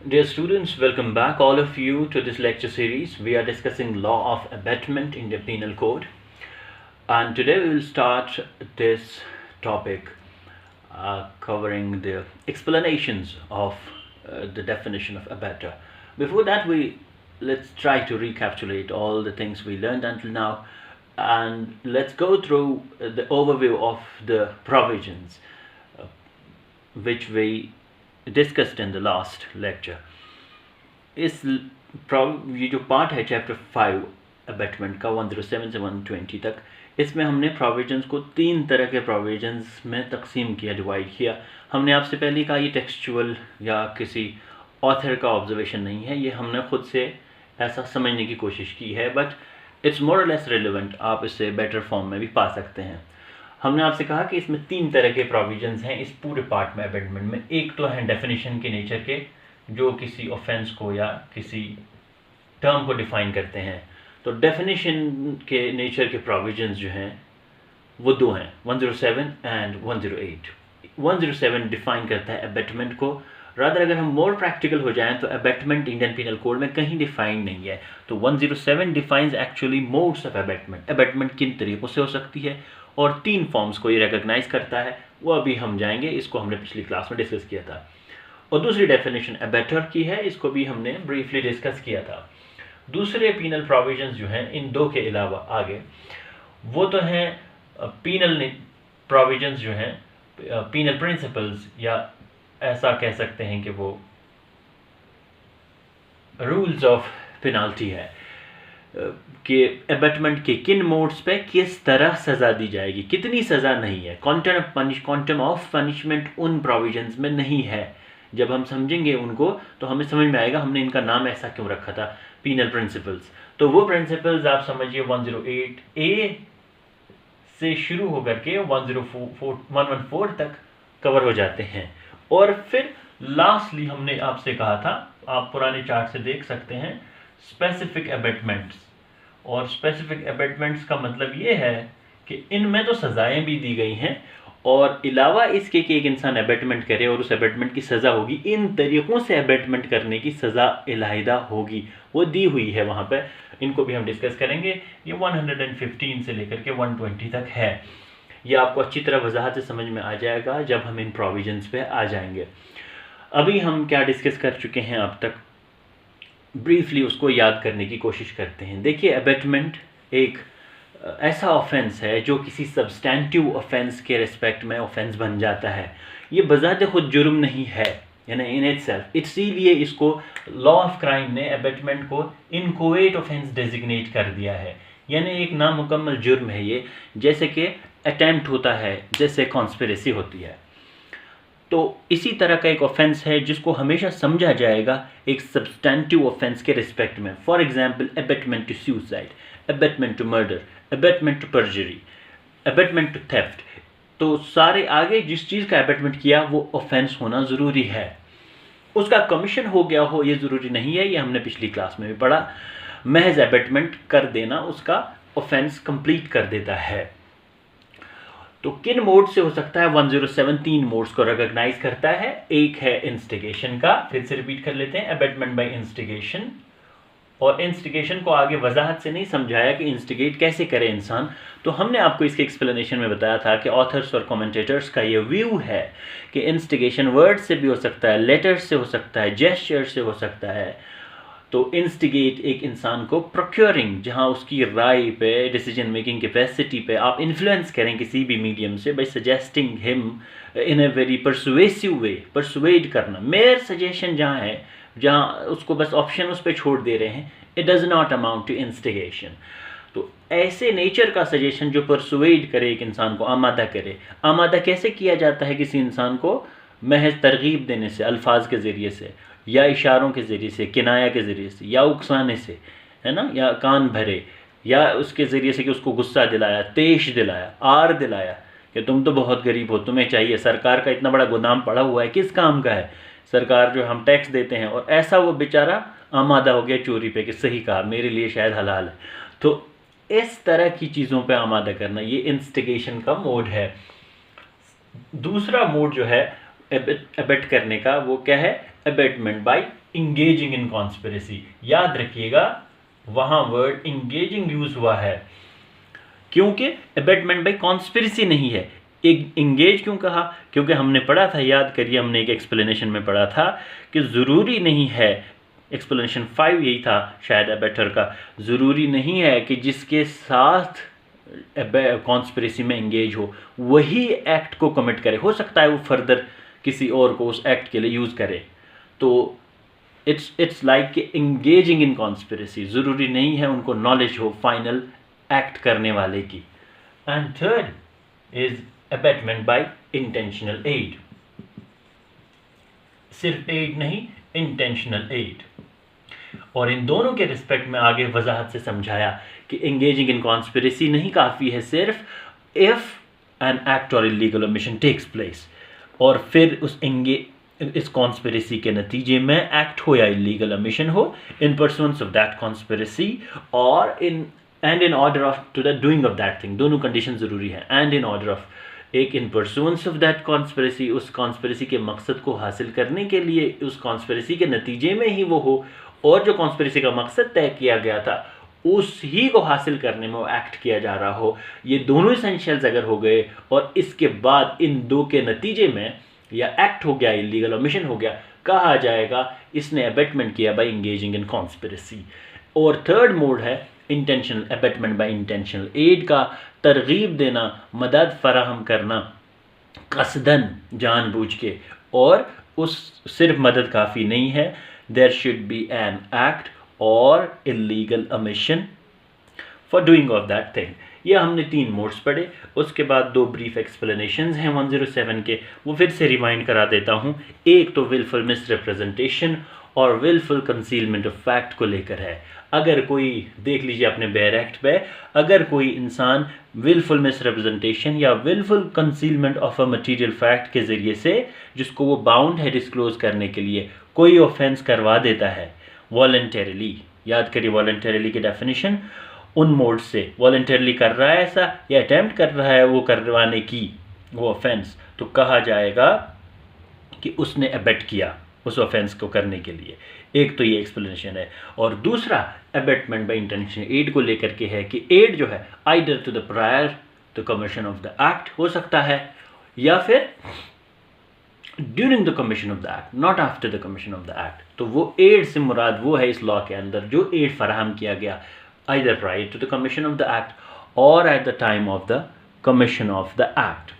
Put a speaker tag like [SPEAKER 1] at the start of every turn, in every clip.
[SPEAKER 1] Dear students, welcome back all of you to this lecture series. We are discussing law of abetment in the penal code, and today we will start this topic covering the explanations of the definition of abetter. Before that, let's try to recapitulate all the things we learned until now, and let's go through the overview of the provisions which we discussed in the last lecture. ये जो part है chapter 5 abetment का 107 से 120 तक, इसमें हमने provisions को 3 तरह के प्रोविजंस में तकसीम किया, डिवाइड किया। हमने आपसे पहले कहा ये टेक्सचुअल या किसी ऑथर का ऑब्जर्वेशन नहीं है, ये हमने खुद से ऐसा समझने की कोशिश की है, बट इट्स मोर और लेस रिलेवेंट। आप इसे बेटर फॉर्म में भी पा सकते हैं। हमने आपसे कहा कि इसमें 3 तरह के प्रोविजंस हैं इस पूरे पार्ट में अबेटमेंट में। एक तो है डेफिनेशन के नेचर के, जो किसी ऑफेंस को या किसी टर्म को डिफाइन करते हैं। तो डेफिनेशन के नेचर के प्रोविजंस जो हैं वो 2 हैं, 107 एंड 108। 107 डिफाइन करता है अबेटमेंट को। रादर अगर हम मोर प्रैक्टिकल हो जाएं तो अबेटमेंट इंडियन पीनल कोड में कहीं डिफाइन नहीं है। तो 107 defines actually modes of abetment. Abetment किन तरीकों से हो सकती है और 3 फॉर्म्स को ये रिकॉग्नाइज करता है, वो अभी हम जाएंगे। इसको हमने पिछली क्लास में डिस्कस किया था। और दूसरी डेफिनेशन अबेटर की है, इसको भी हमने ब्रीफली डिस्कस किया था। दूसरे पीनल प्रोविजंस जो हैं इन 2 के अलावा आगे, वो तो हैं पीनल प्रोविजंस जो हैं, पीनल प्रिंसिपल्स, या ऐसा कह सकते हैं कि वो रूल्स ऑफ पेनाल्टी है कि अबेटमेंट के किन मोड्स पे किस तरह सज़ा दी जाएगी, कितनी सज़ा नहीं है। क्वांटम ऑफ पनिशमेंट उन प्रोविजंस में नहीं है। जब हम समझेंगे उनको तो हमें समझ में आएगा हमने इनका नाम ऐसा क्यों रखा था, पीनल प्रिंसिपल्स। तो वो प्रिंसिपल्स आप समझिए 108 ए से शुरू होकर के 114 तक कवर हो जाते हैं। और फिर लास्टली हमने आपसे कहा था, आप पुराने चार्ट से देख सकते हैं, स्पेसिफिक अबेटमेंट्स। और स्पेसिफिक अबेटमेंट्स का मतलब ये है कि इनमें तो सज़ाएं भी दी गई हैं, और अलावा इसके कि एक इंसान अबेटमेंट करे और उस अबेटमेंट की सज़ा होगी, इन तरीक़ों से अबेटमेंट करने की सज़ा इलाहिदा होगी, वो दी हुई है वहाँ पे। इनको भी हम डिस्कस करेंगे। ये 115 से लेकर के 120 तक है। ये आपको अच्छी तरह वजाहत से समझ में आ जाएगा जब हम इन प्रोविजंस पे आ जाएंगे। अभी हम क्या डिस्कस कर चुके हैं अब तक, ब्रीफली उसको याद करने की कोशिश करते हैं। देखिए, अबेटमेंट एक ऐसा ऑफेंस है जो किसी सब्सटेंटिव ऑफेंस के रिस्पेक्ट में ऑफेंस बन जाता है। ये बज़ात खुद जुर्म नहीं है, यानी इन इटसेल्फ। इसीलिए इसको लॉ ऑफ क्राइम ने अबेटमेंट को इनकोएट ऑफेंस डेजिग्नेट कर दिया है, यानी एक नामुकम्मल जुर्म है ये। जैसे कि अटैम्प्ट होता है, जैसे कॉन्स्पिरेसी होती है। तो इसी तरह का एक ऑफेंस है जिसको हमेशा समझा जाएगा एक सब्सटेंटिव ऑफेंस के रिस्पेक्ट में। For example, abetment to suicide, abetment to murder, abetment to perjury, abetment to theft. तो सारे आगे जिस चीज़ का अबेटमेंट किया वो ऑफेंस होना ज़रूरी है। उसका कमीशन हो गया हो ये ज़रूरी नहीं है, ये हमने पिछली क्लास में भी पढ़ा। महज अबेटमेंट कर देना उसका ऑफेंस कंप्लीट कर देता है। तो किन मोड से हो सकता है? 107 3 मोड्स को रिकॉग्नाइज करता है। एक है इंस्टिगेशन का, फिर से रिपीट कर लेते हैं, अबेटमेंट बाय इंस्टिगेशन। और इंस्टिगेशन को आगे वजाहत से नहीं समझाया कि इंस्टिगेट कैसे करे इंसान। तो हमने आपको इसके एक्सप्लेनेशन में बताया था कि ऑथर्स और कमेंटेटर्स का ये व्यू है कि इंस्टिगेशन वर्ड से भी हो सकता है, लेटर से हो सकता है, जेस्चर से हो सकता है। तो इंस्टिगेट एक इंसान को प्रोक्योरिंग, जहाँ उसकी राय पे, डिसीजन मेकिंग कैपेसिटी पे आप इन्फ्लुएंस करें किसी भी मीडियम से, by suggesting him in a very persuasive way. Persuade करना, मेयर सजेशन जहाँ है, जहाँ उसको बस ऑप्शन उस पर छोड़ दे रहे हैं, it does not amount to instigation. तो ऐसे नेचर का सजेशन जो परसुएड करे, एक इंसान को आमादा करे। आमादा कैसे किया जाता है किसी इंसान को? महज तरगीब देने से, अल्फाज के ज़रिए से, या इशारों के ज़रिए से, किनाया के ज़रिए से, या उकसाने से, है ना, या कान भरे, या उसके ज़रिए से कि उसको गुस्सा दिलाया, तेश दिलाया, आर दिलाया कि तुम तो बहुत गरीब हो, तुम्हें चाहिए, सरकार का इतना बड़ा गोदाम पड़ा हुआ है, किस काम का है, सरकार जो हम टैक्स देते हैं। और ऐसा वो बेचारा आमादा हो गया चोरी पे कि सही कहा, मेरे लिए शायद हलाल है। तो इस तरह की चीज़ों पे आमादा करना, ये इंस्टिगेशन का मोड है। दूसरा मोड जो है एबेट करने का, वो क्या है? Abetment by engaging in conspiracy. याद रखिएगा वहां वर्ड इंगेजिंग यूज हुआ है क्योंकि अबेटमेंट बाय कॉन्स्पिरेसी नहीं है। एक इंगेज क्यों कहा? क्योंकि हमने पढ़ा था, याद करिए, हमने एक एक्सप्लेनेशन में पढ़ा था कि ज़रूरी नहीं है, एक्सप्लेनेशन 5 यही था शायद अबेटर का, ज़रूरी नहीं है कि जिसके साथ कॉन्स्पिरेसी में इंगेज हो वही एक्ट को कमिट करे, हो सकता है वो फर्दर किसी और को उस एक्ट के लिए यूज़ करे। तो इट्स लाइक कि इंगेजिंग इन कॉन्स्पिरेसी, ज़रूरी नहीं है उनको नॉलेज हो फाइनल एक्ट करने वाले की। And third is abetment by intentional aid. सिर्फ एड नहीं, इंटेंशनल एड। और इन दोनों के रिस्पेक्ट में आगे वजाहत से समझाया कि एंगेजिंग इन कॉन्स्पिरेसी नहीं काफ़ी है सिर्फ इफ एन एक्ट और इलीगल ओमिशन टेक्स प्लेस, और फिर इस कॉन्स्पिरेसी के नतीजे में एक्ट हो या इलीगल ओमिशन हो, in pursuance of that conspiracy और in order of to the doing of that thing, दोनों कंडीशन ज़रूरी है। एंड इन ऑर्डर ऑफ, एक in pursuance of that conspiracy, उस कॉन्स्पिरेसी के मकसद को हासिल करने के लिए, उस कॉन्स्पिरेसी के नतीजे में ही वो हो, और जो कॉन्स्पिरेसी का मकसद तय किया गया था उस ही को हासिल करने में वो एक्ट किया जा रहा हो। ये दोनों इसेंशियल्स अगर हो गए और इसके बाद इन दो के नतीजे में या एक्ट हो गया, इलीगल ओमिशन हो गया, कहा जाएगा इसने अबेटमेंट किया बाय इंगेजिंग इन कॉन्स्पिरेसी। और थर्ड मोड है intentional abetment by intentional aid का, तरगीब देना, मदद फराहम करना कसदन, जानबूझ के। और उस सिर्फ मदद काफ़ी नहीं है, there should be an act or illegal omission for doing of that thing। ये हमने 3 मोड्स पढ़े। उसके बाद 2 ब्रीफ एक्सप्लेनेशंस हैं 107 के, वो फिर से रिमाइंड करा देता हूँ। एक तो विलफुल मिसरिप्रेजेंटेशन और विलफुल कंसीलमेंट ऑफ फैक्ट को लेकर है। अगर कोई, देख लीजिए अपने बेयर एक्ट पे, अगर कोई इंसान विलफुल मिसरिप्रेजेंटेशन या wilful concealment of a material fact के ज़रिए से, जिसको वो बाउंड है डिस्क्लोज करने के लिए, कोई ऑफेंस करवा देता है वॉलंटरीली, याद करिए वॉलंटरीली की डेफिनेशन, उन मोड से वॉलंटरीली कर रहा है ऐसा या अटैम्प्ट कर रहा है वो करवाने की वो ऑफेंस, तो कहा जाएगा कि उसने अबेट किया उस ऑफेंस को करने के लिए। एक तो ये एक्सप्लेनेशन है। और दूसरा अबेटमेंट बाय इंटेंशन एड को लेकर के है कि एड जो है either to the prior the commission of the act हो सकता है या फिर during the commission of the act, not after the commission of the act. तो वो एड से मुराद वो है इस लॉ के अंदर जो एड फराहम किया गया either prior to the commission of the act और at the time of the commission of the act.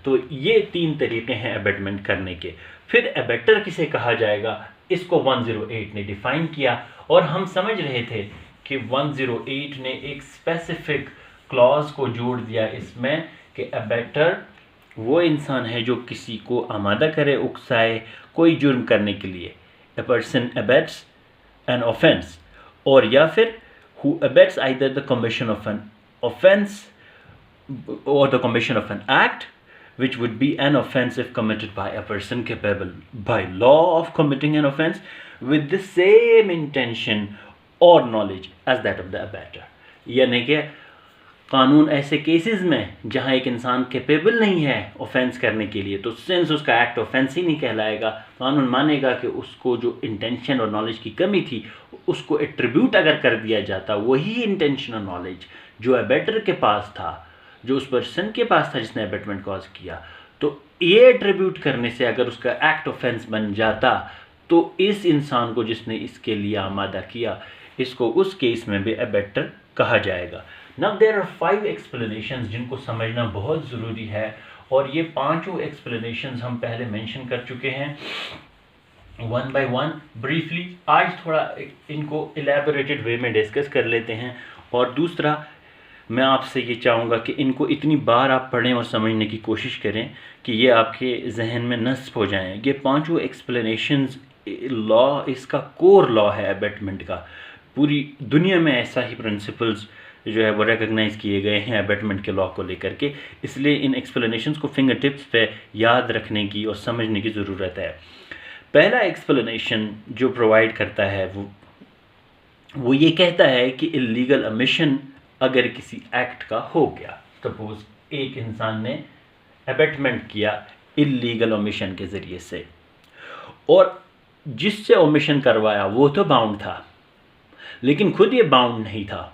[SPEAKER 1] तो ये 3 तरीके हैं अबेटमेंट करने के। फिर अबेटर किसे कहा जाएगा, इसको 108 ने डिफाइन किया, और हम समझ रहे थे कि 108 ने एक स्पेसिफिक क्लॉज को जोड़ दिया इसमें कि अबेटर वो इंसान है जो किसी को आमादा करे, उकसाए कोई जुर्म करने के लिए। A person abets an offense, और या फिर who abets either the commission of an offense or the commission of an act which would be an offense if committed by a person capable by law of committing an offense with the same intention or knowledge as that of the abetter। यानी कि कानून ऐसे cases में जहां एक इंसान capable नहीं है ऑफेंस करने के लिए, तो सिंस उसका एक्ट ऑफेंस ही नहीं कहलाएगा, कानून मानेगा कि उसको जो इंटेंशन और नॉलेज की कमी थी उसको एट्रीब्यूट अगर कर दिया जाता, वही इंटेंशन और नॉलेज जो अबेटर के पास था, जो उस पर्सन के पास था जिसने अबेटमेंट कॉज किया, तो ये एट्रीब्यूट करने से अगर उसका एक्ट ऑफेंस बन जाता, तो इस इंसान को जिसने इसके लिए आमादा किया, इसको उस केस में भी अबेटर कहा जाएगा। Now there are 5 explanations जिनको समझना बहुत ज़रूरी है, और ये 5 explanations हम पहले मेंशन कर चुके हैं वन बाय वन ब्रीफली। आज थोड़ा इनको इलेबोरेटेड वे में डिस्कस कर लेते हैं। और दूसरा, मैं आपसे ये चाहूँगा कि इनको इतनी बार आप पढ़ें और समझने की कोशिश करें कि ये आपके जहन में नस्ब हो जाएं। ये 5 एक्सप्लेनेशंस, लॉ इसका कोर लॉ है अबेटमेंट का, पूरी दुनिया में ऐसा ही प्रिंसिपल्स जो है वो रिकग्नाइज़ किए गए हैं अबेटमेंट के लॉ को लेकर के, इसलिए इन एक्सप्लेनेशंस को फिंगर टिप्स पे याद रखने की और समझने की ज़रूरत है। पहला एक्सप्लेनेशन जो प्रोवाइड करता है वो ये कहता है कि इलीगल ओमिशन अगर किसी एक्ट का हो गया, सपोज एक इंसान ने अबेटमेंट किया इलीगल ओमिशन के ज़रिए से, और जिससे ओमिशन करवाया वो तो बाउंड था, लेकिन खुद ये बाउंड नहीं था।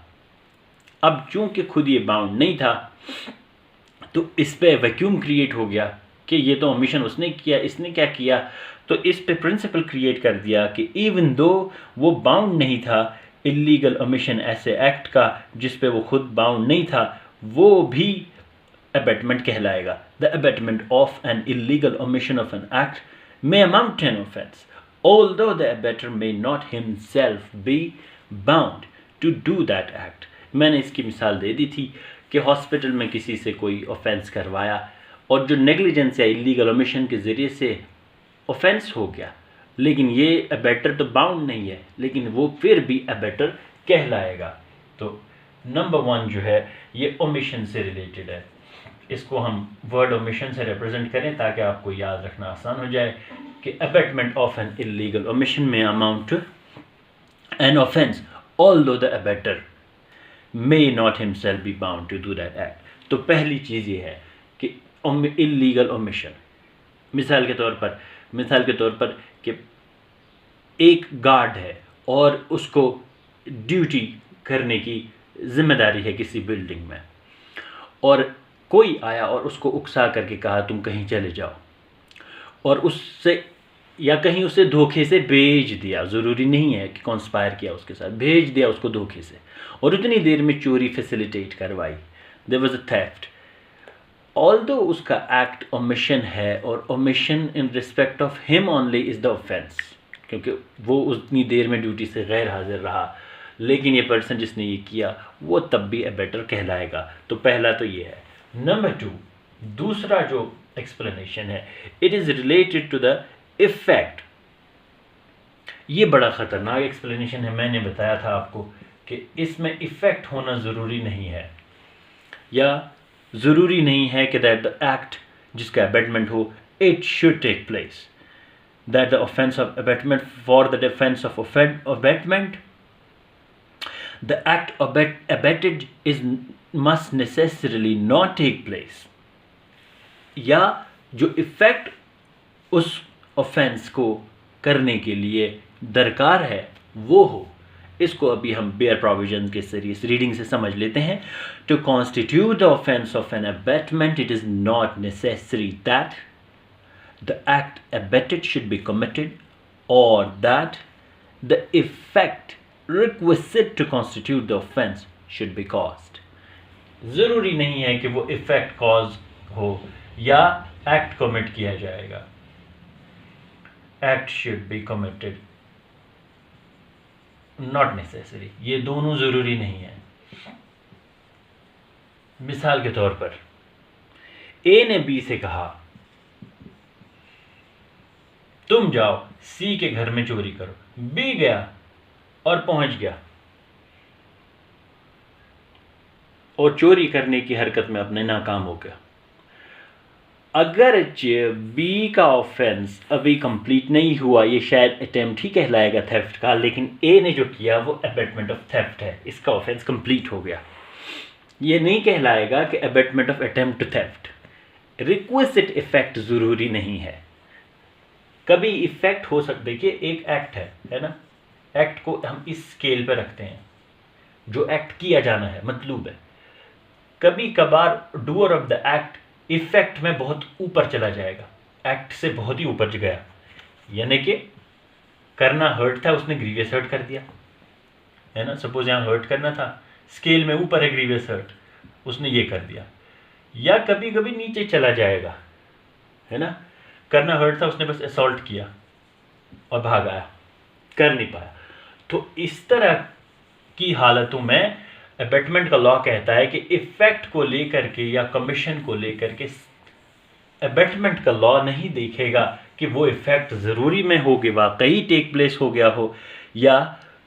[SPEAKER 1] अब चूंकि खुद ये बाउंड नहीं था तो इस पे वैक्यूम क्रिएट हो गया कि ये तो ओमिशन उसने किया, इसने क्या किया, तो इस पे प्रिंसिपल क्रिएट कर दिया कि इवन दो वो बाउंड नहीं था, इलीगल ओमिशन ऐसे एक्ट का जिस पे वो खुद बाउंड नहीं था, वो भी अबेटमेंट कहलाएगा। The abetment of an illegal omission of an act may amount to an offense, although the abettor may not himself be bound to do that act। मैंने इसकी मिसाल दे दी थी कि हॉस्पिटल में किसी से कोई ऑफेंस करवाया और जो नेग्लिजेंस या इलीगल ओमिशन के ज़रिए से ऑफेंस हो गया, लेकिन ये अबेटर तो बाउंड नहीं है, लेकिन वो फिर भी अबेटर कहलाएगा। तो नंबर 1 जो है ये ओमिशन से रिलेटेड है। इसको हम वर्ड ओमिशन से रिप्रेजेंट करें ताकि आपको याद रखना आसान हो जाए कि abetment of an illegal omission में amount to an offence although the abettor may not himself be bound to do that act. तो पहली चीज़ ये है कि इलीगल ओमिशन, मिसाल के तौर पर कि एक गार्ड है और उसको ड्यूटी करने की जिम्मेदारी है किसी बिल्डिंग में, और कोई आया और उसको उकसा करके कहा तुम कहीं चले जाओ, और उससे या कहीं उसे धोखे से भेज दिया, ज़रूरी नहीं है कि कॉन्स्पायर किया उसके साथ, भेज दिया उसको धोखे से, और उतनी देर में चोरी फैसिलिटेट करवाई, there was a theft. Although उसका एक्ट ओमिशन है और omission in respect of him only is the offence, क्योंकि वो उतनी देर में ड्यूटी से गैर हाजिर रहा, लेकिन ये पर्सन जिसने ये किया वो तब भी अबेटर कहलाएगा। तो पहला तो ये है। नंबर 2, दूसरा जो एक्सप्लेनेशन है, it is related to the effect. ये बड़ा ख़तरनाक एक्सप्लेनेशन है। मैंने बताया था आपको कि इसमें इफेक्ट होना ज़रूरी नहीं है, या ज़रूरी नहीं है कि दैट द एक्ट जिसका अबेटमेंट हो it should take place, that the offence of abetment for the defence of abetment the act abetted must necessarily not take place, या जो इफ़ेक्ट उस ऑफेंस को करने के लिए दरकार है वो हो। इसको अभी हम बेयर प्रोविजन के जरिए इस रीडिंग से समझ लेते हैं। To constitute the offence of an abetment it is not necessary that the act abetted should be committed और that the effect requisite to constitute the offense should be caused। ज़रूरी नहीं है कि वो इफेक्ट कॉज हो या act commit किया जाएगा। Act should be committed, not necessary, ये दोनों ज़रूरी नहीं है। मिसाल के तौर पर ए ने बी से कहा तुम जाओ सी के घर में चोरी करो, बी गया और पहुंच गया और चोरी करने की हरकत में अपने नाकाम हो गया। अगर बी का ऑफेंस अभी कंप्लीट नहीं हुआ, ये शायद अटेम्प्ट ही कहलाएगा थेफ्ट का, लेकिन ए ने जो किया वो अबेटमेंट ऑफ थेफ्ट है, इसका ऑफेंस कंप्लीट हो गया। ये नहीं कहलाएगा कि abetment of attempt to theft. Requisite effect ज़रूरी नहीं है। कभी इफेक्ट हो सकता है कि एक एक्ट है ना, एक्ट को हम इस स्केल पे रखते हैं, जो एक्ट किया जाना है मतलूब है। कभी कभार doer of the act effect में बहुत ऊपर चला जाएगा, एक्ट से बहुत ही ऊपर गया, यानी कि करना हर्ट था, उसने ग्रीवियस हर्ट कर दिया, है ना। सपोज यहाँ हर्ट करना था, स्केल में ऊपर है ग्रीवियस हर्ट, उसने ये कर दिया। या कभी कभी नीचे चला जाएगा, है ना, करना हर्ट था, उसने बस असॉल्ट किया और भाग आया, कर नहीं पाया। तो इस तरह की हालतों में अबेटमेंट का लॉ कहता है कि इफेक्ट को लेकर के या कमीशन को लेकर के अबेटमेंट का लॉ नहीं देखेगा कि वो इफेक्ट ज़रूरी में हो कि वाकई टेक प्लेस हो गया हो या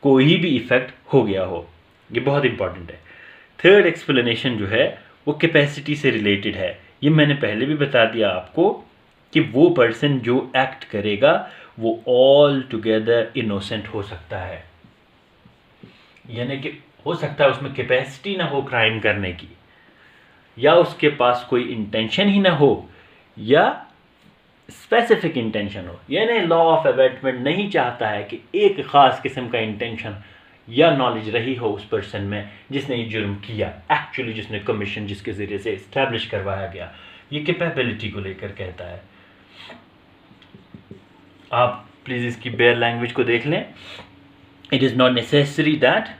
[SPEAKER 1] कोई भी इफेक्ट हो गया हो। ये बहुत इंपॉर्टेंट है। थर्ड एक्सप्लेनेशन जो है वो कैपेसिटी से रिलेटेड है। ये मैंने पहले भी बता दिया आपको कि वो पर्सन जो एक्ट करेगा वो ऑल टुगेदर इनोसेंट हो सकता है, यानी कि हो सकता है उसमें कैपेसिटी ना हो क्राइम करने की, या उसके पास कोई इंटेंशन ही ना हो, या स्पेसिफिक इंटेंशन हो। यानी लॉ ऑफ अबेटमेंट नहीं चाहता है कि एक ख़ास किस्म का इंटेंशन या नॉलेज रही हो उस पर्सन में जिसने ये जुर्म किया, एक्चुअली जिसने कमीशन, जिसके ज़रिए से इस्टेब्लिश करवाया गया। ये कैपेबिलिटी को लेकर कहता है। आप प्लीज़ इसकी बेयर लैंग्वेज को देख लें। It is not necessary that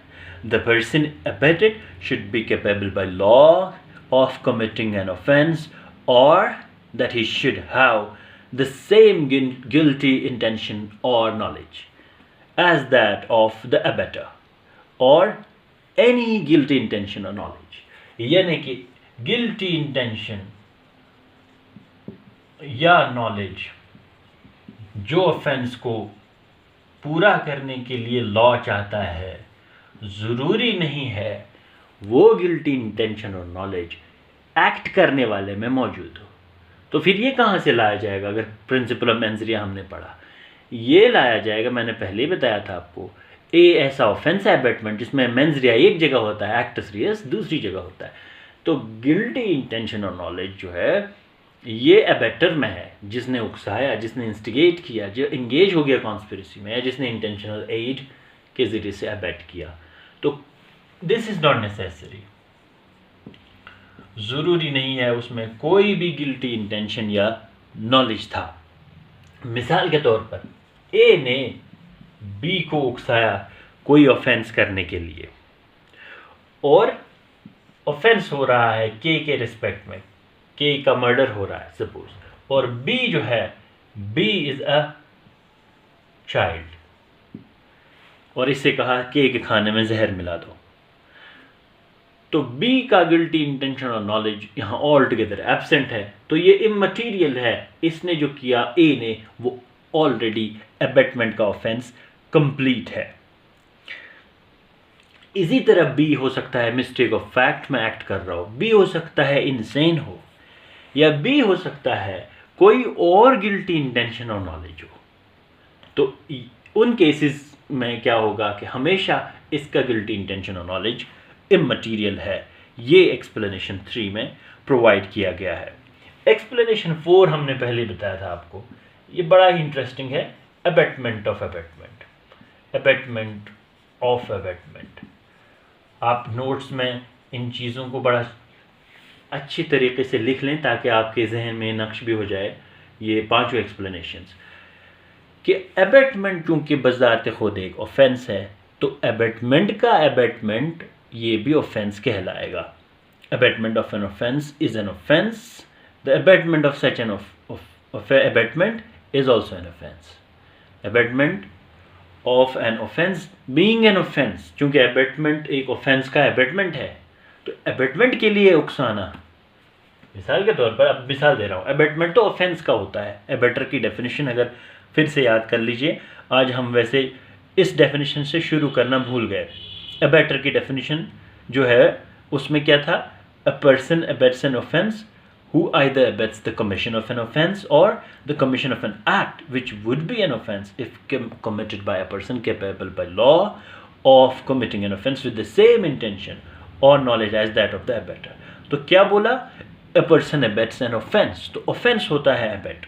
[SPEAKER 1] the person abetted should be capable by law of committing an offence और that he should have the same guilty intention or knowledge as that of the abettor or any guilty intention or knowledge। यानी कि guilty intention या knowledge जो offence को पूरा करने के लिए लॉ चाहता है, ज़रूरी नहीं है वो guilty intention और knowledge एक्ट करने वाले में मौजूद हो। तो फिर ये कहाँ से लाया जाएगा? अगर प्रिंसिपल ऑफ मेंसरिया हमने पढ़ा, ये लाया जाएगा, मैंने पहले ही बताया था आपको, ए ऐसा ऑफेंस है अबेटमेंट जिसमें मेंसरिया एक जगह होता है, एक्टस रियस दूसरी जगह होता है। तो गिल्टी इंटेंशन और नॉलेज जो है ये अबेटर में है, जिसने उकसाया, जिसने इंस्टिगेट किया, जो इंगेज हो गया कॉन्स्पिरेसी में, या जिसने इंटेंशनल एड के ज़रिए से अबेट किया। तो दिस इज़ नॉट नेसेसरी, ज़रूरी नहीं है उसमें कोई भी गिल्टी इंटेंशन या नॉलेज था। मिसाल के तौर पर ए ने बी को उकसाया कोई ऑफेंस करने के लिए, और ऑफेंस हो रहा है के रिस्पेक्ट में, के का मर्डर हो रहा है सपोज, और बी जो है, बी इज़ अ चाइल्ड, और इससे कहा के खाने में जहर मिला दो। तो बी का गिल्टी इंटेंशन और नॉलेज यहाँ ऑल टुगेदर एब्सेंट है, तो ये इममटीरियल है। इसने जो किया ए ने, वो ऑलरेडी अबेटमेंट का ऑफेंस कंप्लीट है। इसी तरह बी हो सकता है मिस्टेक ऑफ फैक्ट में एक्ट कर रहा हो, बी हो सकता है इनसेन हो, या बी हो सकता है कोई और गिल्टी इंटेंशन और नॉलेज हो। तो उन केसेस में क्या होगा कि हमेशा इसका गिल्टी इंटेंशन और नॉलेज इममटीरियल है। ये एक्सप्लेनेशन 3 में प्रोवाइड किया गया है। एक्सप्लेनेशन 4 हमने पहले बताया था आपको, ये बड़ा ही इंटरेस्टिंग है। Abetment of abetment, abetment of abetment. आप नोट्स में इन चीज़ों को बड़ा अच्छी तरीके से लिख लें ताकि आपके जहन में नक्श भी हो जाए ये पांचों एक्सप्लेनेशंस कि अबेटमेंट चूँकि बज़ात खुद एक ऑफेंस है, तो अबेटमेंट का अबेटमेंट ये भी ऑफेंस कहलाएगा। Abetment of an offence is an offence, the abetment of such an abetment is also an offence. Abetment of an offence being an offence, चूँकि अबेटमेंट एक ऑफेंस का अबेटमेंट है, तो अबेटमेंट के लिए उकसाना, मिसाल के तौर पर अब मिसाल दे रहा हूँ, अबेटमेंट तो ऑफेंस का होता है। अबेटर की डेफिनेशन अगर फिर से याद कर लीजिए, आज हम वैसे इस डेफिनेशन से शुरू करना भूल गए। अबेटर की डेफिनेशन जो है उसमें क्या था? A person abets an offence who either abets the commission of an offense or the commission of an act which would be an offense if committed by a person capable by law of committing an offense with the same intention or knowledge as that of the abetter। तो क्या बोला? A person abets an offense, तो offense होता है abet।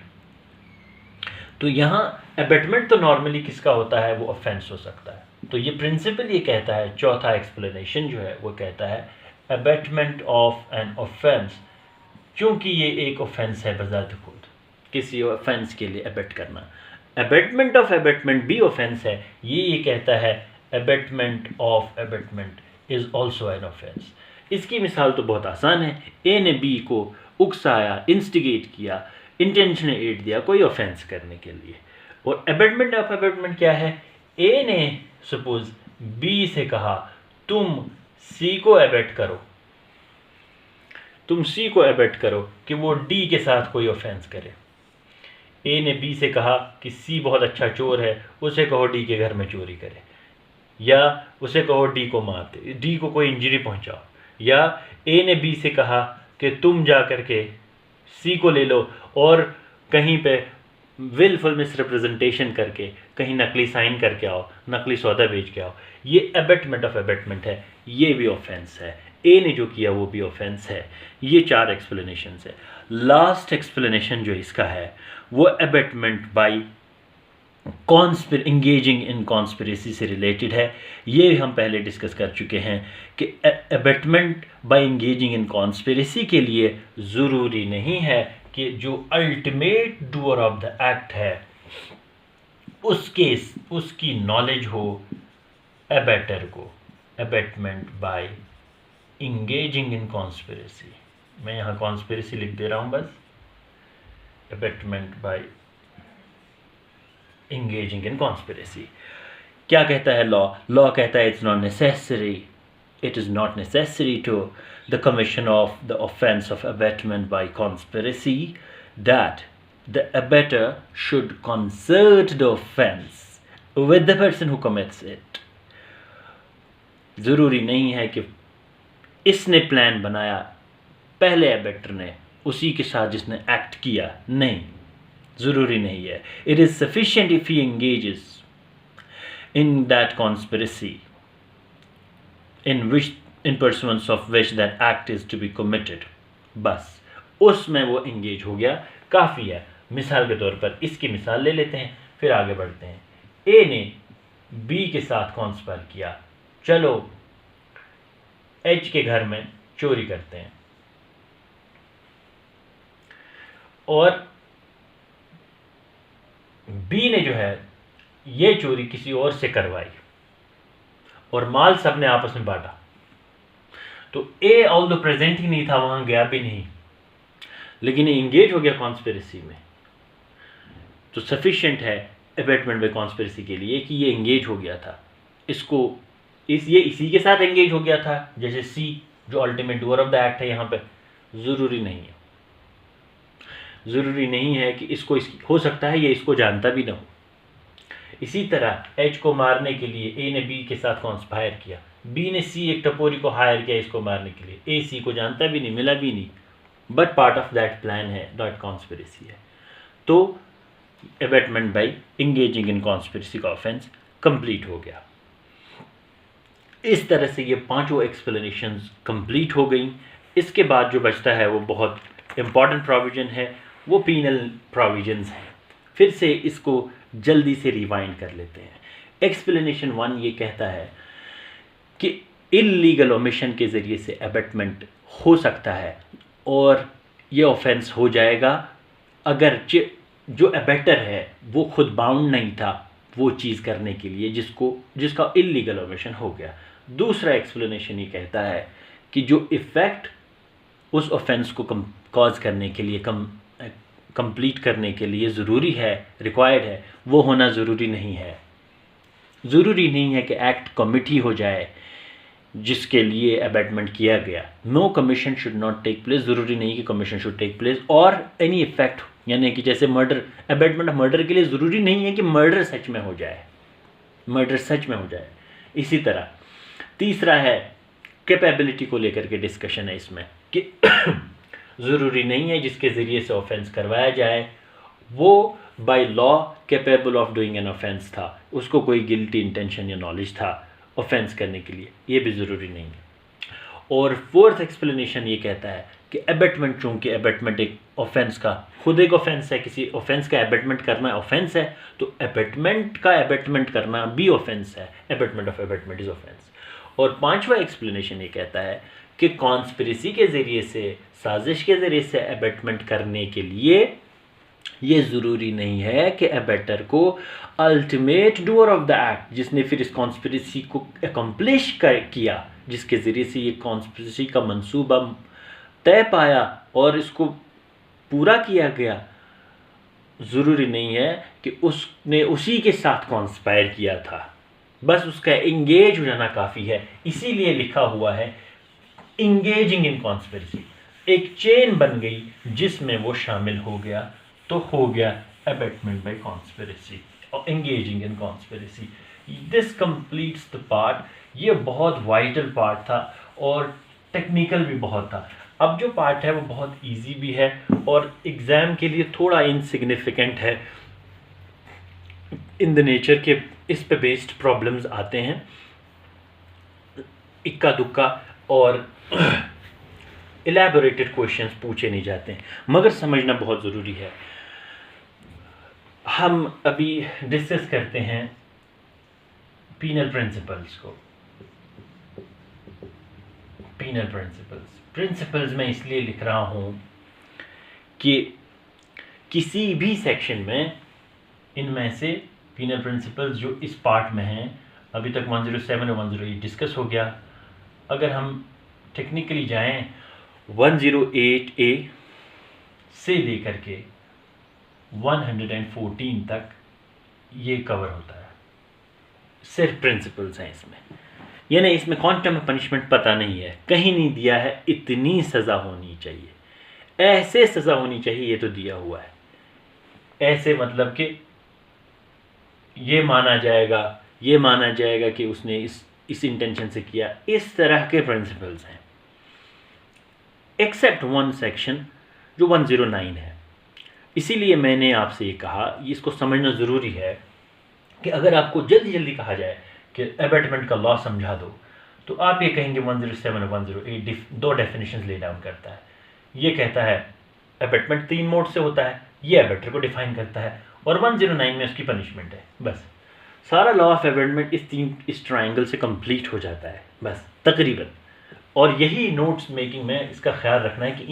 [SPEAKER 1] तो यहाँ abetment तो normally किसका होता है? वो ऑफेंस हो सकता है। तो ये प्रिंसिपल ये कहता है, चौथा एक्सप्लेनेशन जो है वो कहता है अबेटमेंट ऑफ एन ऑफेंस, क्योंकि ये एक ऑफेंस है बजात खुद, किसी ऑफेंस के लिए अबेट करना। अबेटमेंट ऑफ अबेटमेंट भी ऑफेंस है, ये कहता है abetment of abetment is also an offence. इसकी मिसाल तो बहुत आसान है। ए ने बी को उकसाया, इंस्टिगेट किया, इंटेंशन एड दिया कोई ऑफेंस करने के लिए। और अबेटमेंट ऑफ अबेटमेंट क्या है? ए ने सपोज बी से कहा तुम सी को अबेट करो, तुम सी को अबेट करो कि वो डी के साथ कोई ऑफेंस करे। ए ने बी से कहा कि सी बहुत अच्छा चोर है, उसे कहो डी के घर में चोरी करे, या उसे कहो डी को मार दे, डी को कोई इंजरी पहुंचाओ। या ए ने बी से कहा कि तुम जा कर के सी को ले लो और कहीं पे विलफुल मिसरिप्रेजेंटेशन करके कहीं नकली साइन करके आओ, नकली सौदा बेच के आओ। ये अबेटमेंट ऑफ अबेटमेंट है, ये भी ऑफेंस है। ए ने जो किया वो भी ऑफेंस है। ये 4 एक्सप्लेनेशंस है। लास्ट एक्सप्लेनेशन जो इसका है वो abetment by engaging in conspiracy से रिलेटेड है। ये हम पहले डिस्कस कर चुके हैं कि abetment by engaging in conspiracy के लिए ज़रूरी नहीं है कि जो ultimate doer of the act है उसकी नॉलेज हो अबेटर को। Abetment by engaging in conspiracy, मैं यहाँ कॉन्स्पिरेसी लिख दे रहा हूँ बस। Abetment by engaging in conspiracy क्या कहता है लॉ? लॉ कहता है it is not necessary to the commission of the offense of abetment by conspiracy that the abettor should concert the offense with the person who commits it। ज़रूरी नहीं है कि इसने प्लान बनाया पहले अबेटर ने उसी के साथ जिसने एक्ट किया, नहीं, ज़रूरी नहीं है। It is sufficient if he engages in that conspiracy in pursuance of which that act is to be committed। बस उसमें वो engage हो गया, काफ़ी है। मिसाल के तौर पर इसकी मिसाल ले लेते हैं, फिर आगे बढ़ते हैं। ए ने बी के साथ कॉन्स्पायर किया, चलो एच के घर में चोरी करते हैं, और बी ने जो है ये चोरी किसी और से करवाई और माल सबने आपस में बांटा। तो ए ऑल्दो प्रेजेंट ही नहीं था, वहां गया भी नहीं, लेकिन ये इंगेज हो गया कॉन्स्पिरेसी में। तो सफिशिएंट है अबेटमेंट बाय कॉन्स्पिरेसी के लिए कि ये इंगेज हो गया था, ये इसी के साथ एंगेज हो गया था, जैसे सी जो ultimate doer of the act है यहाँ पे। ज़रूरी नहीं है कि इसको हो सकता है ये इसको जानता भी ना हो। इसी तरह एच को मारने के लिए ए ने बी के साथ कॉन्स्पायर किया, बी ने सी एक टपोरी को हायर किया इसको मारने के लिए, ए सी को जानता भी नहीं, मिला भी नहीं, but part of that plan है, दैट कॉन्स्पिरेसी है। तो abetment by engaging in conspiracy का ऑफेंस कंप्लीट हो गया। इस तरह से ये 5 एक्सप्लेनेशंस कंप्लीट हो गई। इसके बाद जो बचता है वो बहुत इंपॉर्टेंट प्रोविजन है, वो पीनल प्रोविजंस हैं। फिर से इसको जल्दी से रिवाइंड कर लेते हैं। एक्सप्लेनेशन 1 ये कहता है कि इल्लीगल ओमिशन के ज़रिए से अबेटमेंट हो सकता है और ये ऑफेंस हो जाएगा अगर जो अबेटर है वो खुद बाउंड नहीं था वो चीज़ करने के लिए जिसका इल्लीगल ओमिशन हो गया। दूसरा एक्सप्लेनेशन ये कहता है कि जो इफ़ेक्ट उस ऑफेंस को कॉज करने के लिए कंप्लीट करने के लिए ज़रूरी है, रिक्वायर्ड है, वो होना ज़रूरी नहीं है। ज़रूरी नहीं है कि एक्ट कमिट ही हो जाए जिसके लिए अबेटमेंट किया गया। No commission should not take place, ज़रूरी नहीं कि कमीशन शुड टेक प्लेस। और एनी इफेक्ट, यानी कि जैसे मर्डर, अबेटमेंट ऑफ मर्डर के लिए ज़रूरी नहीं है कि मर्डर सच में हो जाए, इसी तरह तीसरा है कैपेबिलिटी को लेकर के डिस्कशन है इसमें कि ज़रूरी नहीं है जिसके ज़रिए से ऑफेंस करवाया जाए वो by law capable of doing an offence था, उसको कोई गिल्टी इंटेंशन या नॉलेज था ऑफेंस करने के लिए, ये भी ज़रूरी नहीं है। और फोर्थ एक्सप्लेनेशन ये कहता है कि अबेटमेंट, चूँकि अबेटमेंट एक ऑफेंस का खुद एक ऑफेंस है, किसी ऑफेंस का अबेटमेंट करना ऑफेंस है, तो अबेटमेंट का अबेटमेंट करना भी ऑफेंस है। Abetment of abetment is offence. और पांचवा एक्सप्लेनेशन ये कहता है कि कॉन्स्पिरेसी के ज़रिए से, साजिश के ज़रिए से अबेटमेंट करने के लिए ये ज़रूरी नहीं है कि अबेटर को ultimate doer of the act, जिसने फिर इस कॉन्स्पिरेसी को एकम्प्लिश किया, जिसके ज़रिए से ये कॉन्स्पिरेसी का मंसूबा तय पाया और इसको पूरा किया गया, ज़रूरी नहीं है कि उसने उसी के साथ कॉन्स्पायर किया था, बस उसका एंगेज हो जाना काफ़ी है। इसीलिए लिखा हुआ है इंगेजिंग इन कॉन्स्पिरेसी, एक चेन बन गई जिसमें वो शामिल हो गया, तो हो गया अबेटमेंट बाय कॉन्स्पिरेसी और engaging in conspiracy. This completes the part. ये बहुत वाइटल पार्ट था और टेक्निकल भी बहुत था। अब जो पार्ट है वो बहुत इजी भी है और एग्ज़ाम के लिए थोड़ा इनसिग्निफिकेंट है। इन द नेचर के इस पे बेस्ड प्रॉब्लम्स आते हैं, इक्का दुक्का और इलेबोरेटेड क्वेश्चंस पूछे नहीं जाते हैं, मगर समझना बहुत ज़रूरी है। हम अभी डिस्कस करते हैं पीनल प्रिंसिपल्स को। पीनल प्रिंसिपल्स मैं इसलिए लिख रहा हूँ कि किसी भी सेक्शन में इनमें से पीनल प्रिंसिपल्स जो इस पार्ट में हैं, अभी तक 107 और 108 डिस्कस हो गया। अगर हम टेक्निकली जाएं 108A से लेकर के 114 तक ये कवर होता है, सिर्फ प्रिंसिपल्स हैं इसमें। यानी इसमें क्वांटम ऑफ पनिशमेंट पता नहीं है, कहीं नहीं दिया है इतनी सज़ा होनी चाहिए, ऐसे सज़ा होनी चाहिए, ये तो दिया हुआ है। ऐसे मतलब कि ये माना जाएगा कि उसने इस इंटेंशन से किया, इस तरह के प्रिंसिपल्स हैं। एक्सेप्ट वन सेक्शन जो 109 है। इसीलिए मैंने आपसे ये कहा, इसको समझना ज़रूरी है कि अगर आपको जल्दी जल्दी कहा जाए कि एबेटमेंट का लॉ समझा दो, तो आप ये कहेंगे 107 और 108 दो डेफिनेशंस ले डाउन करता है। ये कहता है एबेटमेंट 3 मोड से होता है, ये एबेटर को डिफाइन करता है, और 109 में उसकी पनिशमेंट है। बस सारा लॉ ऑफ एबेटमेंट इस ट्रायंगल से कंप्लीट हो जाता है, बस तकरीबन। और यही नोट्स मेकिंग में इसका ख्याल रखना है कि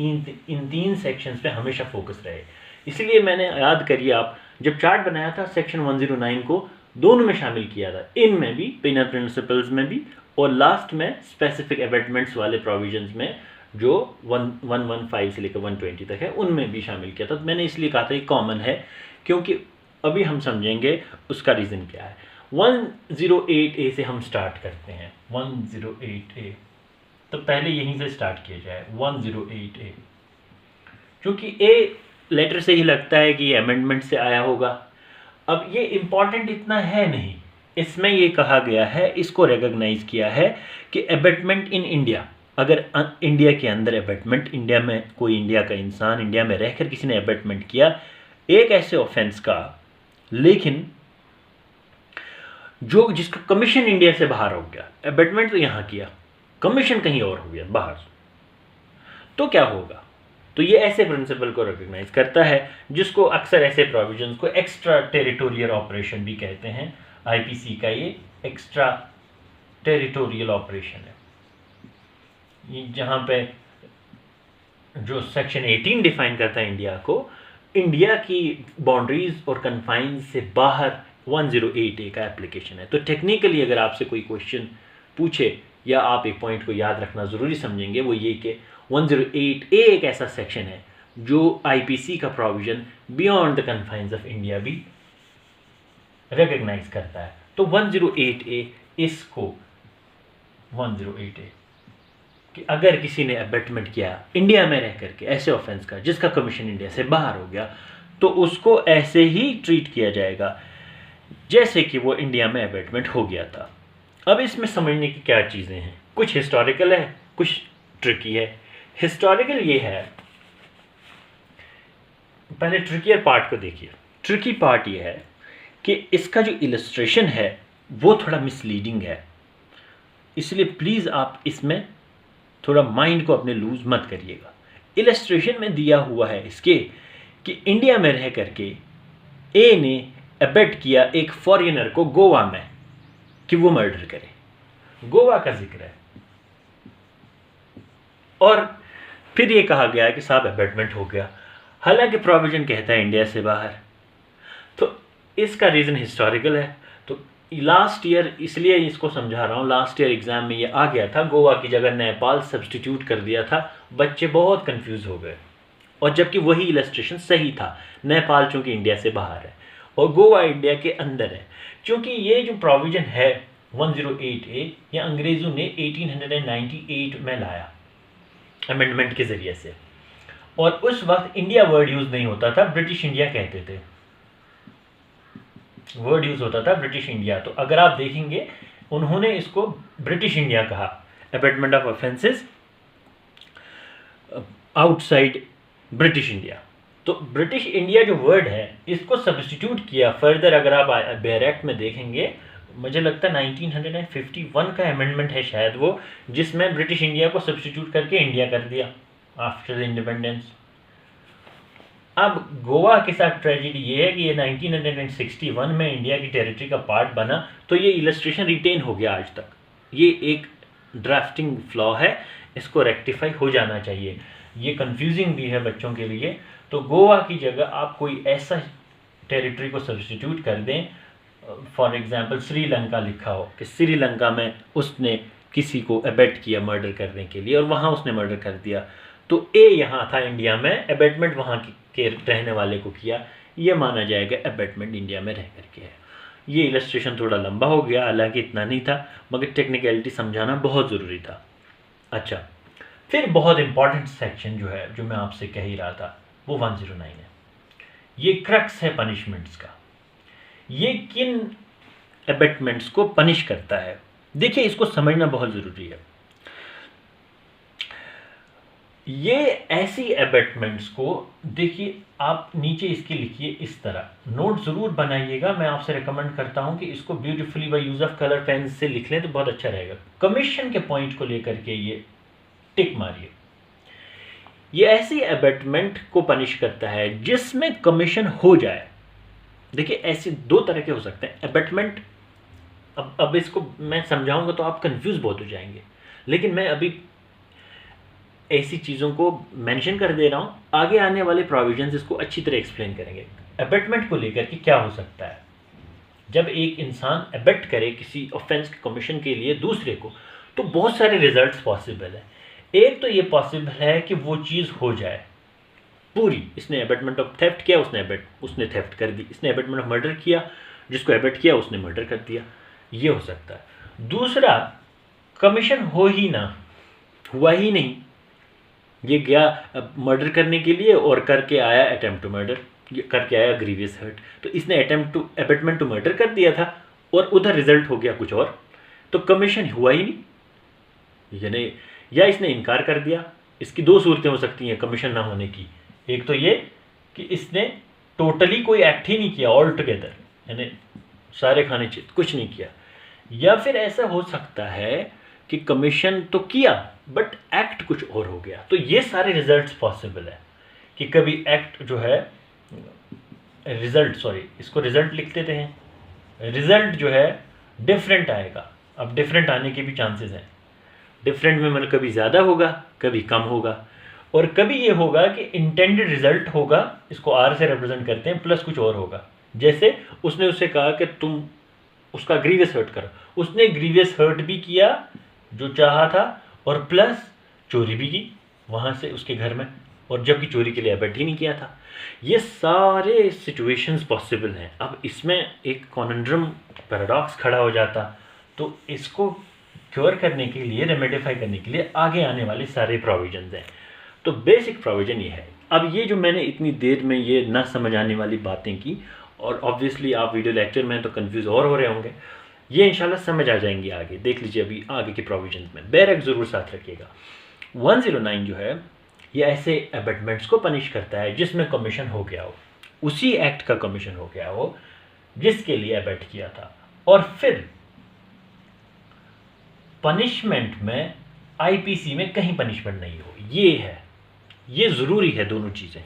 [SPEAKER 1] इन 3 सेक्शंस पे हमेशा फोकस रहे। इसलिए मैंने याद करिए, आप जब चार्ट बनाया था सेक्शन 109 को दोनों में शामिल किया था, इनमें भी पीनल प्रिंसिपल्स में भी, और लास्ट में स्पेसिफिक एबेटमेंट्स वाले प्रोविजंस में जो 115 से लेकर 120 तक है उनमें भी शामिल किया था। तो मैंने इसलिए कहा था ये कॉमन है, क्योंकि अभी हम समझेंगे उसका रीज़न क्या है। 108A से हम स्टार्ट करते हैं। 108A, तो पहले यहीं से स्टार्ट किया जाए। 108A, क्योंकि ए लेटर से ही लगता है कि ये अमेंडमेंट से आया होगा। अब ये इम्पॉर्टेंट इतना है नहीं, इसमें ये कहा गया है, इसको रिकॉग्नाइज किया है कि एबेटमेंट इन इंडिया, अगर इंडिया के अंदर एबेटमेंट, इंडिया में कोई इंडिया का इंसान इंडिया में रहकर किसी ने एबेटमेंट किया एक ऐसे ऑफेंस का, लेकिन जो जिसका कमीशन इंडिया से बाहर हो गया, एबेटमेंट तो यहाँ किया, कमीशन कहीं और हो गया बाहर, तो क्या होगा? तो ये ऐसे प्रिंसिपल को रिकॉग्नाइज करता है, जिसको अक्सर ऐसे प्रोविजंस को एक्स्ट्रा टेरिटोरियल ऑपरेशन भी कहते हैं। आईपीसी का ये एक्स्ट्रा टेरिटोरियल ऑपरेशन है, ये जहाँ पे जो सेक्शन 18 डिफाइन करता है इंडिया को, इंडिया की बाउंड्रीज और कन्फाइंस से बाहर 108A का एप्लीकेशन है। तो टेक्निकली अगर आपसे कोई क्वेश्चन पूछे या आप एक पॉइंट को याद रखना ज़रूरी समझेंगे, वो ये कि 108A एक ऐसा सेक्शन है जो आईपीसी का provision beyond the confines of India भी रिकॉग्नाइज करता है। तो 108A इसको 108A कि अगर किसी ने अबेटमेंट किया इंडिया में रह करके ऐसे ऑफेंस का जिसका कमीशन इंडिया से बाहर हो गया, तो उसको ऐसे ही ट्रीट किया जाएगा जैसे कि वो इंडिया में अबेटमेंट हो गया था। अब इसमें समझने की क्या चीज़ें हैं, कुछ हिस्टोरिकल है, कुछ ट्रिकी है। हिस्टोरिकल ये है, पहले ट्रिकियर पार्ट को देखिए। ट्रिकी पार्ट ये है कि इसका जो इलस्ट्रेशन है वो थोड़ा मिसलीडिंग है, इसलिए प्लीज़ आप इसमें थोड़ा माइंड को अपने लूज मत करिएगा। इलस्ट्रेशन में दिया हुआ है इसके कि इंडिया में रह करके ए ने अबेट किया एक फॉरेनर को गोवा में कि वो मर्डर करे, गोवा का जिक्र है, और फिर ये कहा गया है कि साहब अबेटमेंट हो गया, हालांकि प्रोविजन कहता है इंडिया से बाहर। तो इसका रीज़न हिस्टोरिकल है। तो लास्ट ईयर इसलिए इसको समझा रहा हूँ, लास्ट ईयर एग्ज़ाम में ये आ गया था, गोवा की जगह नेपाल सब्सटीट्यूट कर दिया था, बच्चे बहुत कंफ्यूज हो गए, और जबकि वही इलस्ट्रेशन सही था। नेपाल चूँकि इंडिया से बाहर है और गोवा इंडिया के अंदर है। चूँकि ये जो प्रोविज़न है 108A, ये अंग्रेज़ों ने 1898 में लाया अमेंडमेंट के ज़रिए से, और उस वक्त इंडिया वर्ड यूज़ नहीं होता था, ब्रिटिश इंडिया कहते थे, वर्ड यूज़ होता था ब्रिटिश इंडिया। तो अगर आप देखेंगे उन्होंने इसको ब्रिटिश इंडिया कहा, abetment of offences outside British India. तो ब्रिटिश इंडिया जो वर्ड है इसको सब्स्टिट्यूट किया फर्दर। अगर आप बेयर एक्ट में देखेंगे मुझे लगता है 1951 का अमेंडमेंट है शायद वो, जिसमें ब्रिटिश इंडिया को सब्स्टिट्यूट करके इंडिया कर दिया आफ्टर द इंडिपेंडेंस। अब गोवा के साथ ट्रेजेडी ये है कि ये 1961 में इंडिया की टेरिटरी का पार्ट बना, तो ये इलस्ट्रेशन रिटेन हो गया आज तक। ये एक ड्राफ्टिंग फ्लॉ है, इसको रेक्टिफाई हो जाना चाहिए। ये कंफ्यूजिंग भी है बच्चों के लिए। तो गोवा की जगह आप कोई ऐसा टेरिटरी को सब्स्टिट्यूट कर दें, फॉर एग्जांपल श्रीलंका लिखा हो कि श्रीलंका में उसने किसी को अबेट किया मर्डर करने के लिए और वहाँ उसने मर्डर कर दिया, तो ए यहाँ था इंडिया में, अबेटमेंट वहाँ के रहने वाले को किया, ये माना जाएगा अबेटमेंट इंडिया में रह करके है। ये इलस्ट्रेशन थोड़ा लंबा हो गया, हालांकि इतना नहीं था, मगर टेक्निकलिटी समझाना बहुत ज़रूरी था। अच्छा, फिर बहुत इंपॉर्टेंट सेक्शन जो है, जो मैं आपसे कह ही रहा था, वो 109 है। ये क्रक्स है पनिशमेंट्स का। ये किन अबेटमेंट्स को पनिश करता है, देखिए इसको समझना बहुत ज़रूरी है। ये ऐसी अबेटमेंट्स को, देखिए आप नीचे इसकी लिखिए इस तरह, नोट ज़रूर बनाइएगा। मैं आपसे रिकमेंड करता हूं कि इसको beautifully by use of colour pen से लिख लें तो बहुत अच्छा रहेगा। कमीशन के पॉइंट को लेकर के ये टिक मारिए। ये ऐसी अबेटमेंट को पनिश करता है जिसमें कमीशन हो जाए। देखिए ऐसे दो तरह के हो सकते हैं अबेटमेंट। अब इसको मैं समझाऊंगा तो आप कंफ्यूज बहुत हो जाएंगे, लेकिन मैं अभी ऐसी चीज़ों को मेंशन कर दे रहा हूँ, आगे आने वाले प्रोविजंस इसको अच्छी तरह एक्सप्लेन करेंगे। अबेटमेंट को लेकर के क्या हो सकता है, जब एक इंसान अबेट करे किसी ऑफेंस के कमीशन के लिए दूसरे को, तो बहुत सारे रिजल्ट्स पॉसिबल है। एक तो ये पॉसिबल है कि वो चीज़ हो जाए पूरी, इसने अबेटमेंट ऑफ थेफ्ट किया, उसने थेफ्ट कर दी, इसने अबेटमेंट ऑफ मर्डर किया, जिसको अबेट किया उसने मर्डर कर दिया, ये हो सकता है। दूसरा, कमीशन हो ही ना, हुआ ही नहीं, ये गया मर्डर करने के लिए और करके आया अटेम्प्ट टू मर्डर, करके आया ग्रीवियस हर्ट, तो इसने अबेटमेंट टू मर्डर कर दिया था और उधर रिजल्ट हो गया कुछ और, तो कमीशन हुआ ही नहीं, यानी या इसने इनकार कर दिया। इसकी दो सूरतें हो सकती हैं कमीशन ना होने की। एक तो ये कि इसने टोटली कोई एक्ट ही नहीं किया, ऑल टुगेदर, यानी सारे खाने चित कुछ नहीं किया, या फिर ऐसा हो सकता है कि कमीशन तो किया बट एक्ट कुछ और हो गया। तो ये सारे रिजल्ट्स पॉसिबल है कि कभी एक्ट जो है रिजल्ट, सॉरी इसको रिजल्ट लिख देते हैं, रिजल्ट जो है डिफरेंट आएगा। अब डिफरेंट आने के भी चांसेस हैं, डिफरेंट में मतलब कभी ज़्यादा होगा कभी कम होगा, और कभी ये होगा कि इंटेंडेड रिजल्ट होगा, इसको आर से रिप्रेजेंट करते हैं, प्लस कुछ और होगा। जैसे उसने उससे कहा कि तुम उसका ग्रीवियस हर्ट करो, उसने ग्रीवियस हर्ट भी किया जो चाहा था, और प्लस चोरी भी की वहाँ से उसके घर में, और जबकि चोरी के लिए अबेट ही नहीं किया था। ये सारे सिचुएशंस पॉसिबल हैं। अब इसमें एक कॉनंड्रम पैराडॉक्स खड़ा हो जाता, तो इसको क्योर करने के लिए, रेमेडिफाई करने के लिए आगे आने वाले सारे प्रोविजंस हैं। तो बेसिक प्रोविजन ये है। अब ये जो मैंने इतनी देर में ये ना समझ आने वाली बातें की, और ऑब्वियसली आप वीडियो लेक्चर में तो कंफ्यूज और हो रहे होंगे, ये इंशाल्लाह समझ आ जाएंगी आगे। देख लीजिए अभी आगे के प्रोविजंस में, बैरक ज़रूर साथ रखिएगा। 109 जो है ये ऐसे अबेटमेंट्स को पनिश करता है जिसमें कमीशन हो गया हो, उसी एक्ट का कमीशन हो गया हो जिसके लिए अबेट किया था, और फिर पनिशमेंट में आईपीसी में कहीं पनिशमेंट नहीं हो। ये है, ये ज़रूरी है दोनों चीज़ें,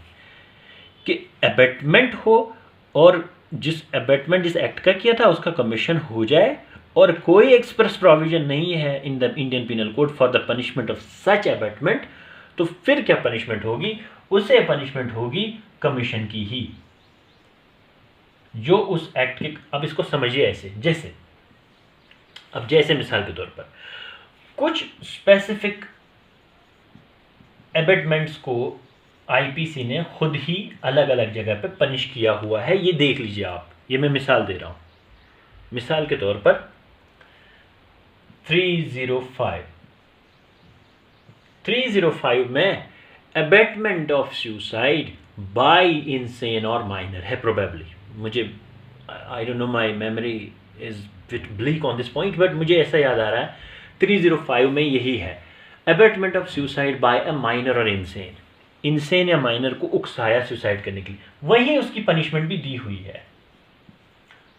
[SPEAKER 1] कि अबेटमेंट हो और जिस अबेटमेंट जिस एक्ट का किया था उसका कमीशन हो जाए, और कोई एक्सप्रेस प्रोविजन नहीं है in the Indian penal code for the punishment of such abetment, तो फिर क्या पनिशमेंट होगी, उसे पनिशमेंट होगी कमीशन की ही, जो उस एक्ट के। अब इसको समझिए ऐसे, जैसे अब जैसे मिसाल के तौर पर कुछ स्पेसिफिक अबेटमेंट्स को आईपीसी ने खुद ही अलग अलग जगह पे पनिश किया हुआ है, ये देख लीजिए आप। ये मैं मिसाल दे रहा हूँ, मिसाल के तौर पर 305 में abetment of suicide by insane और माइनर है प्रोबेबली, मुझे I don't know, my memory is bit bleak on this point, but मुझे ऐसा याद आ रहा है 305 में यही है, abetment of suicide by a minor और इंसेन, इंसेन या माइनर को उकसाया सुसाइड करने के लिए, वहीं उसकी पनिशमेंट भी दी हुई है।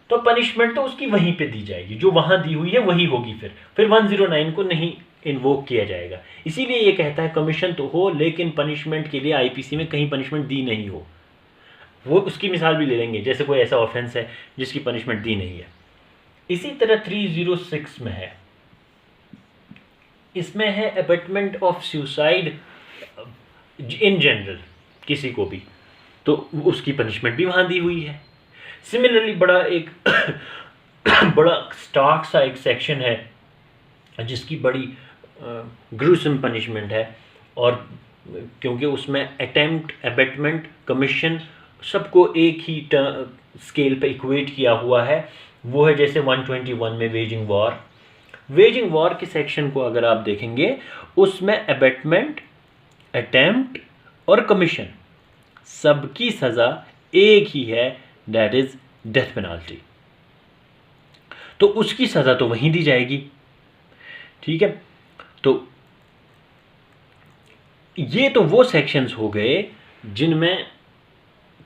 [SPEAKER 1] तो पनिशमेंट तो उसकी वहीं पे दी जाएगी, जो वहाँ दी हुई है वही होगी, फिर 109 को नहीं इन्वोक किया जाएगा। इसीलिए ये कहता है कमीशन तो हो लेकिन पनिशमेंट के लिए आईपीसी में कहीं पनिशमेंट दी नहीं हो। वो उसकी मिसाल भी ले लेंगे, जैसे कोई ऐसा ऑफेंस है जिसकी पनिशमेंट दी नहीं है। इसी तरह 306 में है, इसमें है abetment of suicide in general, किसी को भी, तो उसकी पनिशमेंट भी वहाँ दी हुई है। सिमिलरली बड़ा एक बड़ा स्टार्क सा एक सेक्शन है जिसकी बड़ी ग्रूसम पनिशमेंट है, और क्योंकि उसमें अटेम्प्ट, अबेटमेंट, कमीशन सबको एक ही स्केल पे इक्वेट किया हुआ है। वो है जैसे 121 में वेजिंग वॉर। वेजिंग वॉर के सेक्शन को अगर आप देखेंगे उसमें अबेटमेंट, अटेम्प्ट और कमीशन सबकी सज़ा एक ही है, दैट इज़ डेथ पेनाल्टी। तो उसकी सज़ा तो वहीं दी जाएगी, ठीक है। तो ये तो वो सेक्शंस हो गए जिनमें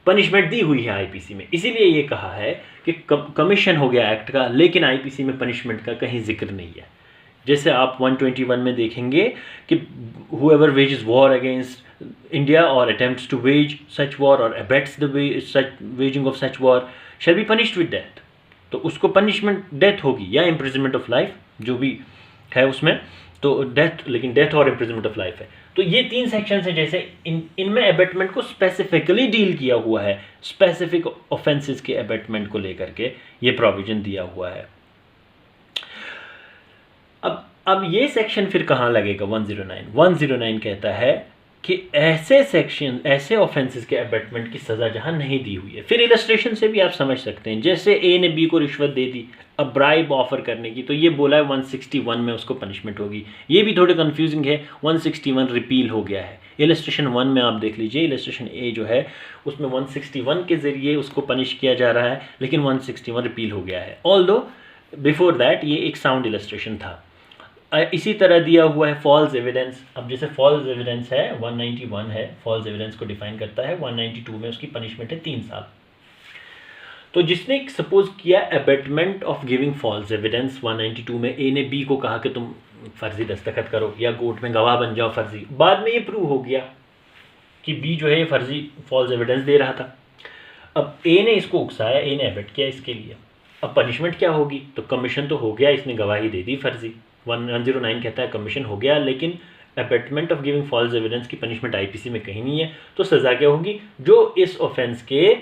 [SPEAKER 1] पनिशमेंट दी हुई है आईपीसी में। इसीलिए ये कहा है कि कमीशन हो गया एक्ट का, लेकिन आईपीसी में पनिशमेंट का कहीं जिक्र नहीं है। जैसे आप 121 में देखेंगे कि whoever wages war against India or attempts to wage such war or abets the waging of such war shall be punished with death। तो उसको पनिशमेंट डेथ होगी या इम्प्रिजनमेंट ऑफ लाइफ, जो भी है उसमें, तो डेथ, लेकिन डेथ और इम्प्रिजनमेंट ऑफ लाइफ है। तो ये 3 सेक्शन है, जैसे इनमें अबेटमेंट को स्पेसिफिकली डील किया हुआ है, स्पेसिफिक ऑफेंसेस के अबेटमेंट को लेकर के ये प्रोविजन दिया हुआ है। अब ये सेक्शन फिर कहाँ लगेगा? 109 कहता है कि ऐसे सेक्शन, ऐसे ऑफेंसेस के अबेटमेंट की सज़ा जहाँ नहीं दी हुई है। फिर इलस्ट्रेशन से भी आप समझ सकते हैं, जैसे ए ने बी को रिश्वत दे दी अब ब्राइब ऑफर करने की, तो ये बोला है 161 में उसको पनिशमेंट होगी। ये भी थोड़े कंफ्यूजिंग है, 161 रिपील हो गया है। इलस्ट्रेशन 1 में आप देख लीजिए, इलस्ट्रेशन ए जो है उसमें 161 के ज़रिए उसको पनिश किया जा रहा है, लेकिन 161 रिपील हो गया है। ऑल्दो बिफोर दैट ये एक साउंड इलस्ट्रेशन था। इसी तरह दिया हुआ है फॉल्स एविडेंस। अब जैसे फॉल्स एविडेंस है 191 है, फॉल्स एविडेंस को डिफाइन करता है। 192 में उसकी पनिशमेंट है 3 साल। तो जिसने सपोज किया abetment of giving false evidence, 192 में ए ने बी को कहा कि तुम फर्जी दस्तखत करो या कोर्ट में गवाह बन जाओ फर्जी, बाद में ये प्रूव हो गया कि बी जो है ये फर्जी फॉल्स एविडेंस दे रहा था। अब ए ने इसको उकसाया, ए ने अबेट किया इसके लिए, अब पनिशमेंट क्या होगी? तो कमीशन तो हो गया, इसने गवाही दे दी फर्जी। 109 कहता है कमीशन हो गया, लेकिन abetment of giving false evidence की पनिशमेंट आईपीसी में कहीं नहीं है। तो सज़ा क्या होगी? जो इस ऑफेंस के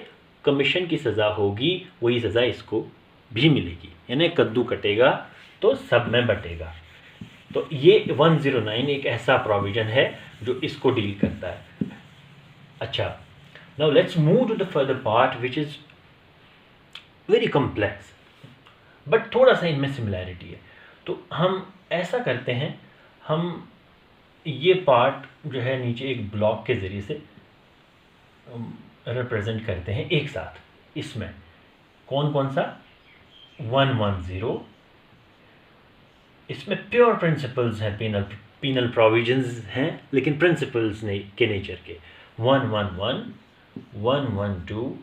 [SPEAKER 1] कमीशन की सज़ा होगी वही सज़ा इसको भी मिलेगी, यानी कद्दू कटेगा तो सब में बटेगा। तो ये 109 एक ऐसा प्रोविजन है जो इसको डील करता है। अच्छा, now let's move to the further part which is very complex, but थोड़ा सा इनमें सिमिलैरिटी है। तो हम ऐसा करते हैं, हम ये पार्ट जो है नीचे एक ब्लॉक के ज़रिए से रिप्रेजेंट करते हैं एक साथ। इसमें कौन कौन सा? 110, इसमें प्योर प्रिंसिपल्स हैं, पीनल प्रोविजंस हैं, लेकिन प्रिंसिपल्स नहीं के नेचर के। 111, 112,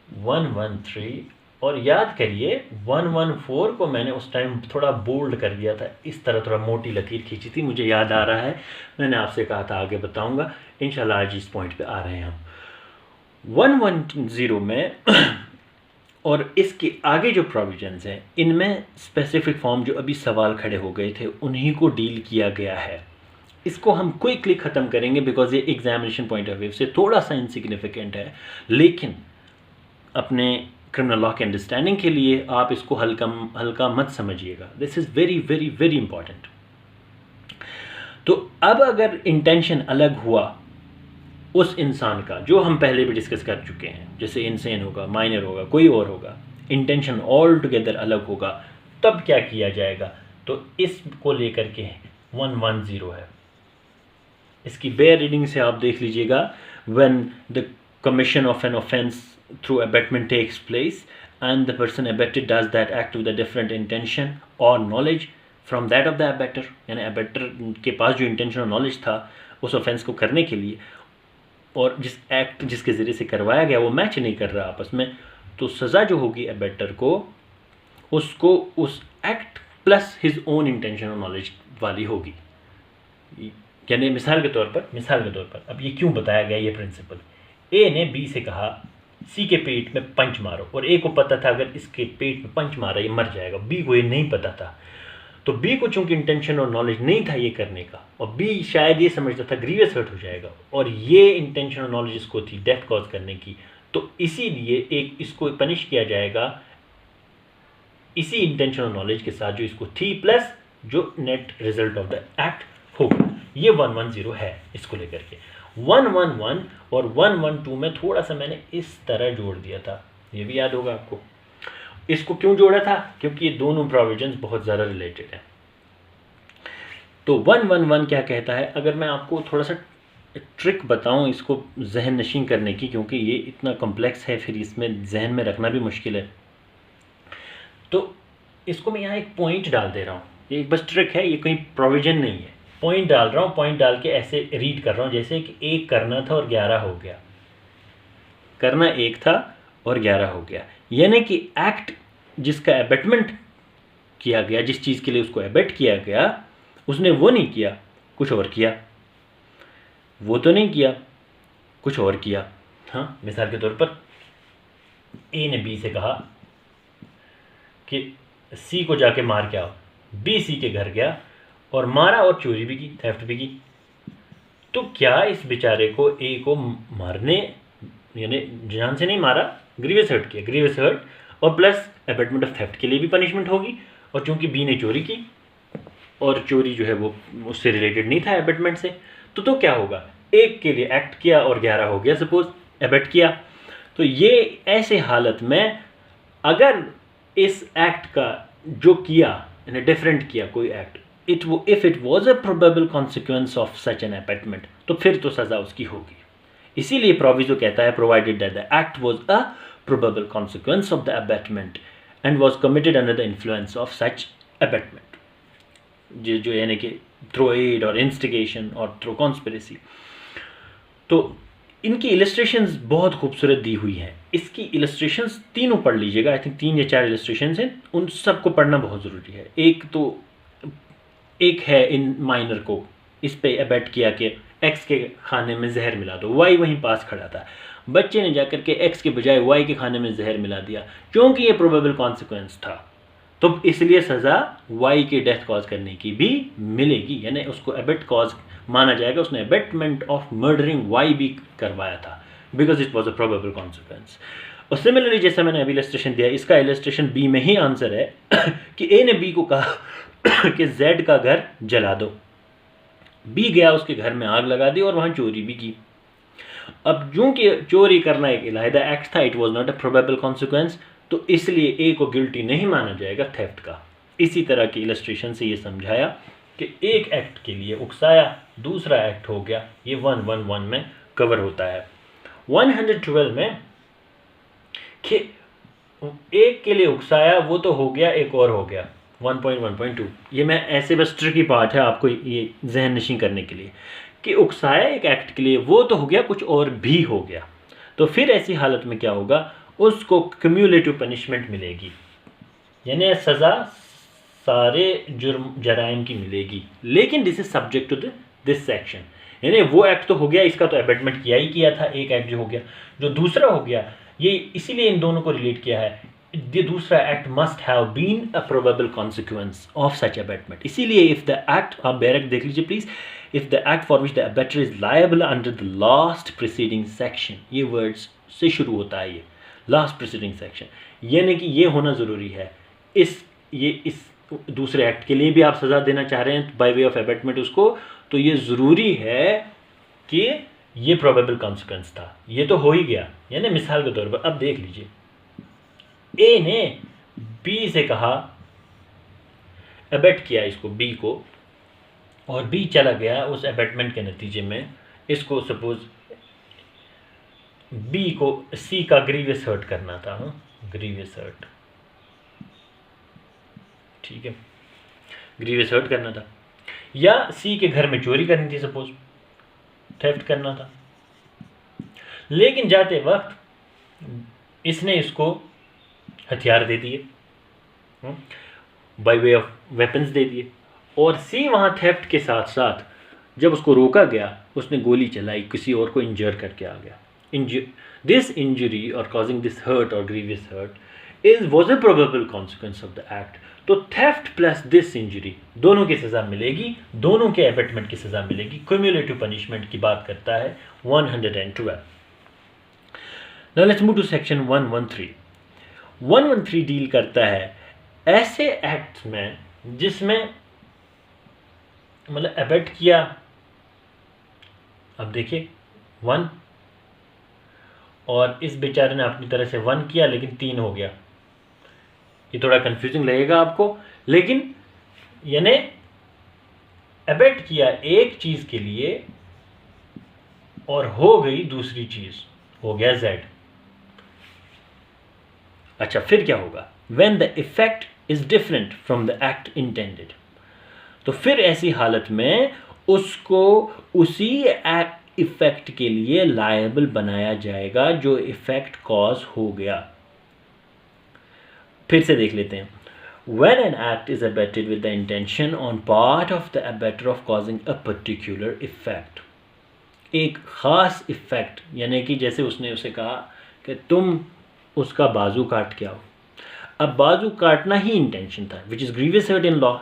[SPEAKER 1] 113, और याद करिए 114 को मैंने उस टाइम थोड़ा बोल्ड कर दिया था, इस तरह थोड़ा मोटी लकीर खींची थी, मुझे याद आ रहा है, मैंने आपसे कहा था आगे बताऊंगा। इंशाल्लाह आज इस पॉइंट पे आ रहे हैं हम। 110 में और इसके आगे जो प्रोविजंस हैं इनमें स्पेसिफिक फॉर्म जो अभी सवाल खड़े हो गए थे उन्हीं को डील किया गया है। इसको हम क्विकली ख़त्म करेंगे बिकॉज ये एग्जामिनेशन पॉइंट ऑफ व्यू से थोड़ा सा इनसिग्निफिकेंट है, लेकिन अपने क्रिमिनल लॉ के अंडरस्टैंडिंग के लिए आप इसको हल्का मत समझिएगा। This is very very very important. तो अब अगर इंटेंशन अलग हुआ उस इंसान का, जो हम पहले भी डिस्कस कर चुके हैं, जैसे इनसेन होगा, माइनर होगा, कोई और होगा, इंटेंशन ऑल टुगेदर अलग होगा, तब क्या किया जाएगा? तो इसको लेकर के 110 है। इसकी बेयर रीडिंग से आप देख लीजिएगा, when the commission of an offence through abetment takes place and the person abetted does that act with a different intention or knowledge from that of the abetter, यानी abetter के पास जो intention और knowledge था उस offense को करने के लिए, और जिस एक्ट जिसके ज़रिए से करवाया गया वो मैच नहीं कर रहा आपस में, तो सज़ा जो होगी एबेटर को, उसको उस act plus his own intention और नॉलेज वाली होगी। यानी मिसाल के तौर पर अब ये क्यों बताया गया ये प्रिंसिपल, ए ने बी से कहा सी के पेट में पंच मारो, और ए को पता था अगर इसके पेट में पंच मारा ये मर जाएगा, बी को ये नहीं पता था। तो बी को चूंकि इंटेंशन और नॉलेज नहीं था ये करने का, और बी शायद ये समझता था ग्रीवियस हर्ट हो जाएगा, और ये इंटेंशन और नॉलेज इसको थी डेथ कॉज करने की, तो इसीलिए एक इसको पनिश किया जाएगा इसी इंटेंशन और नॉलेज के साथ जो इसको थी, प्लस जो net result of the act होगा। ये 110 है इसको लेकर के। 111 और 112 में थोड़ा सा मैंने इस तरह जोड़ दिया था, ये भी याद होगा आपको। इसको क्यों जोड़ा था, क्योंकि ये दोनों प्रोविजंस बहुत ज़्यादा रिलेटेड हैं। तो 111 क्या कहता है, अगर मैं आपको थोड़ा सा ट्रिक बताऊं इसको जहन नशीं करने की, क्योंकि ये इतना कॉम्प्लेक्स है फिर इसमें जहन में रखना भी मुश्किल है, तो इसको मैं यहाँ एक पॉइंट डाल दे रहा हूँ। ये एक बस ट्रिक है, ये कोई प्रोविजन नहीं है। पॉइंट डाल रहा हूँ, पॉइंट डाल के ऐसे रीड कर रहा हूँ जैसे कि 1 करना था और 11 हो गया, करना 1 था और 11 हो गया। यानी कि एक्ट जिसका एबेटमेंट किया गया, जिस चीज़ के लिए उसको एबेट किया गया, उसने वो नहीं किया, कुछ और किया। वो तो नहीं किया, कुछ और किया। हाँ, मिसाल के तौर पर ए ने बी से कहा कि सी को जाके मार के आओ, बी सी के घर गया और मारा और चोरी भी की, थेफ्ट भी की। तो क्या इस बेचारे को ए को मारने यानी जान से नहीं मारा, ग्रीवियस हर्ट किया, ग्रीवियस हर्ट और प्लस एबेटमेंट ऑफ थेफ्ट के लिए भी पनिशमेंट होगी। और चूंकि बी ने चोरी की और चोरी जो है वो उससे रिलेटेड नहीं था एबेटमेंट से, तो क्या होगा, 1 के लिए एक्ट किया और 11 हो गया, सपोज एबेट किया। तो ये ऐसे हालत में अगर इस एक्ट का जो किया यानी डिफरेंट किया कोई act, if it was a probable consequence of such an abetment, तो फिर तो सज़ा उसकी होगी। इसीलिए प्रोविजो कहता है provided that the act was a probable consequence of the abetment and was committed under the influence of such abetment, जो यानी कि through aid or instigation or through conspiracy। तो इनकी इलस्ट्रेशंस बहुत खूबसूरत दी हुई हैं। इसकी इलस्ट्रेशंस तीनों पढ़ लीजिएगा, आई थिंक 3 या 4 इलस्ट्रेशंस हैं, उन सबको पढ़ना बहुत ज़रूरी है। एक है इन माइनर को इस पे एबेट किया कि एक्स के खाने में जहर मिला दो, वाई वहीं पास खड़ा था, बच्चे ने जाकर के एक्स के बजाय वाई के खाने में जहर मिला दिया, क्योंकि ये प्रोबेबल कॉन्सिक्वेंस था, तो इसलिए सज़ा वाई के डेथ कॉज करने की भी मिलेगी, यानी उसको एबेट कॉज माना जाएगा, उसने एबेटमेंट ऑफ मर्डरिंग वाई भी करवाया था, because it was a probable consequence. और सिमिलरली जैसा मैंने अभी इलस्ट्रेशन दिया, इसका इलस्ट्रेशन बी में ही आंसर है कि ए ने बी को कहा कि जेड का घर जला दो, बी गया उसके घर में आग लगा दी और वहाँ चोरी भी की। अब चूंकि चोरी करना एक इलाहिदा एक्ट था, it was not a probable consequence, तो इसलिए ए को गिल्टी नहीं माना जाएगा थेफ्ट का। इसी तरह की इलस्ट्रेशन से ये समझाया कि एक एक्ट के लिए उकसाया, दूसरा एक्ट हो गया, ये 111 में कवर होता है। 112 में कि एक के लिए उकसाया वो तो हो गया, एक और हो गया 1.1.2। ये मैं ऐसे बस ट्रिकी पार्ट है आपको ये जहन नशीं करने के लिए कि उकसाया एक एक्ट के लिए वो तो हो गया, कुछ और भी हो गया। तो फिर ऐसी हालत में क्या होगा, उसको क्यूमुलेटिव पनिशमेंट मिलेगी, यानी सज़ा सारे जराइम की मिलेगी, लेकिन this is subject to this section. यानी वो एक्ट तो हो गया, इसका तो एबेटमेंट किया ही किया था, एक एक्ट जो हो गया, जो दूसरा हो गया, ये इसीलिए इन दोनों को रिलेट किया है। ये दूसरा act must have been a probable consequence of such abetment. इसीलिए इफ द एक्ट, आप बैरक देख लीजिए please, if the act for which the abettor is liable under the last preceding section, ये वर्ड्स से शुरू होता है, ये लास्ट प्रिसीडिंग सेक्शन, यानी कि ये होना ज़रूरी है। इस दूसरे एक्ट के लिए भी आप सज़ा देना चाह रहे हैं बाय वे ऑफ एबेटमेंट उसको, तो ये ज़रूरी है कि ये प्रोबेबल कॉन्सिक्वेंस था, ये तो हो ही गया। यानी मिसाल के तौर पर अब देख लीजिए, ए ने बी से कहा, एबेट किया इसको बी को, और बी चला गया उस एबेटमेंट के नतीजे में, इसको सपोज बी को सी का ग्रीवियस हर्ट करना था, ग्रीवियस हर्ट, ठीक है, ग्रीवियस हर्ट करना था, या सी के घर में चोरी करनी थी, सपोज थेफ्ट करना था, लेकिन जाते वक्त इसने इसको हथियार दे दिए, बाय वे ऑफ वेपन्स दे दिए, और सी वहाँ थेफ्ट के साथ साथ जब उसको रोका गया उसने गोली चलाई, किसी और को इंजर करके आ गया। दिस इंजरी और कॉजिंग दिस हर्ट और grievous hurt was a probable consequence of the act. तो थेफ्ट प्लस दिस इंजरी दोनों की सज़ा मिलेगी, दोनों के एबेटमेंट की सज़ा मिलेगी। क्यूमुलेटिव पनिशमेंट की बात करता है 112। Now let's move to section 113। 113 deal करता है ऐसे एक्ट्स में जिसमें मतलब एबेट किया, अब देखिए 1, और इस बेचारे ने अपनी तरह से 1 किया लेकिन 3 हो गया। ये थोड़ा कंफ्यूजिंग लगेगा आपको, लेकिन यानी एबेट किया एक चीज के लिए और हो गई दूसरी चीज, हो गया Z। अच्छा, फिर क्या होगा? When the effect is different from the act intended, तो फिर ऐसी हालत में उसको उसी इफेक्ट के लिए लायबल बनाया जाएगा जो इफेक्ट कॉज हो गया। फिर से देख लेते हैं। When an act is abetted with the intention on part of the abetter of causing a particular effect, एक खास इफेक्ट, यानी कि जैसे उसने उसे कहा कि तुम उसका बाजू काट के आओ। अब बाजू काटना ही इंटेंशन था, which is grievous hurt in law,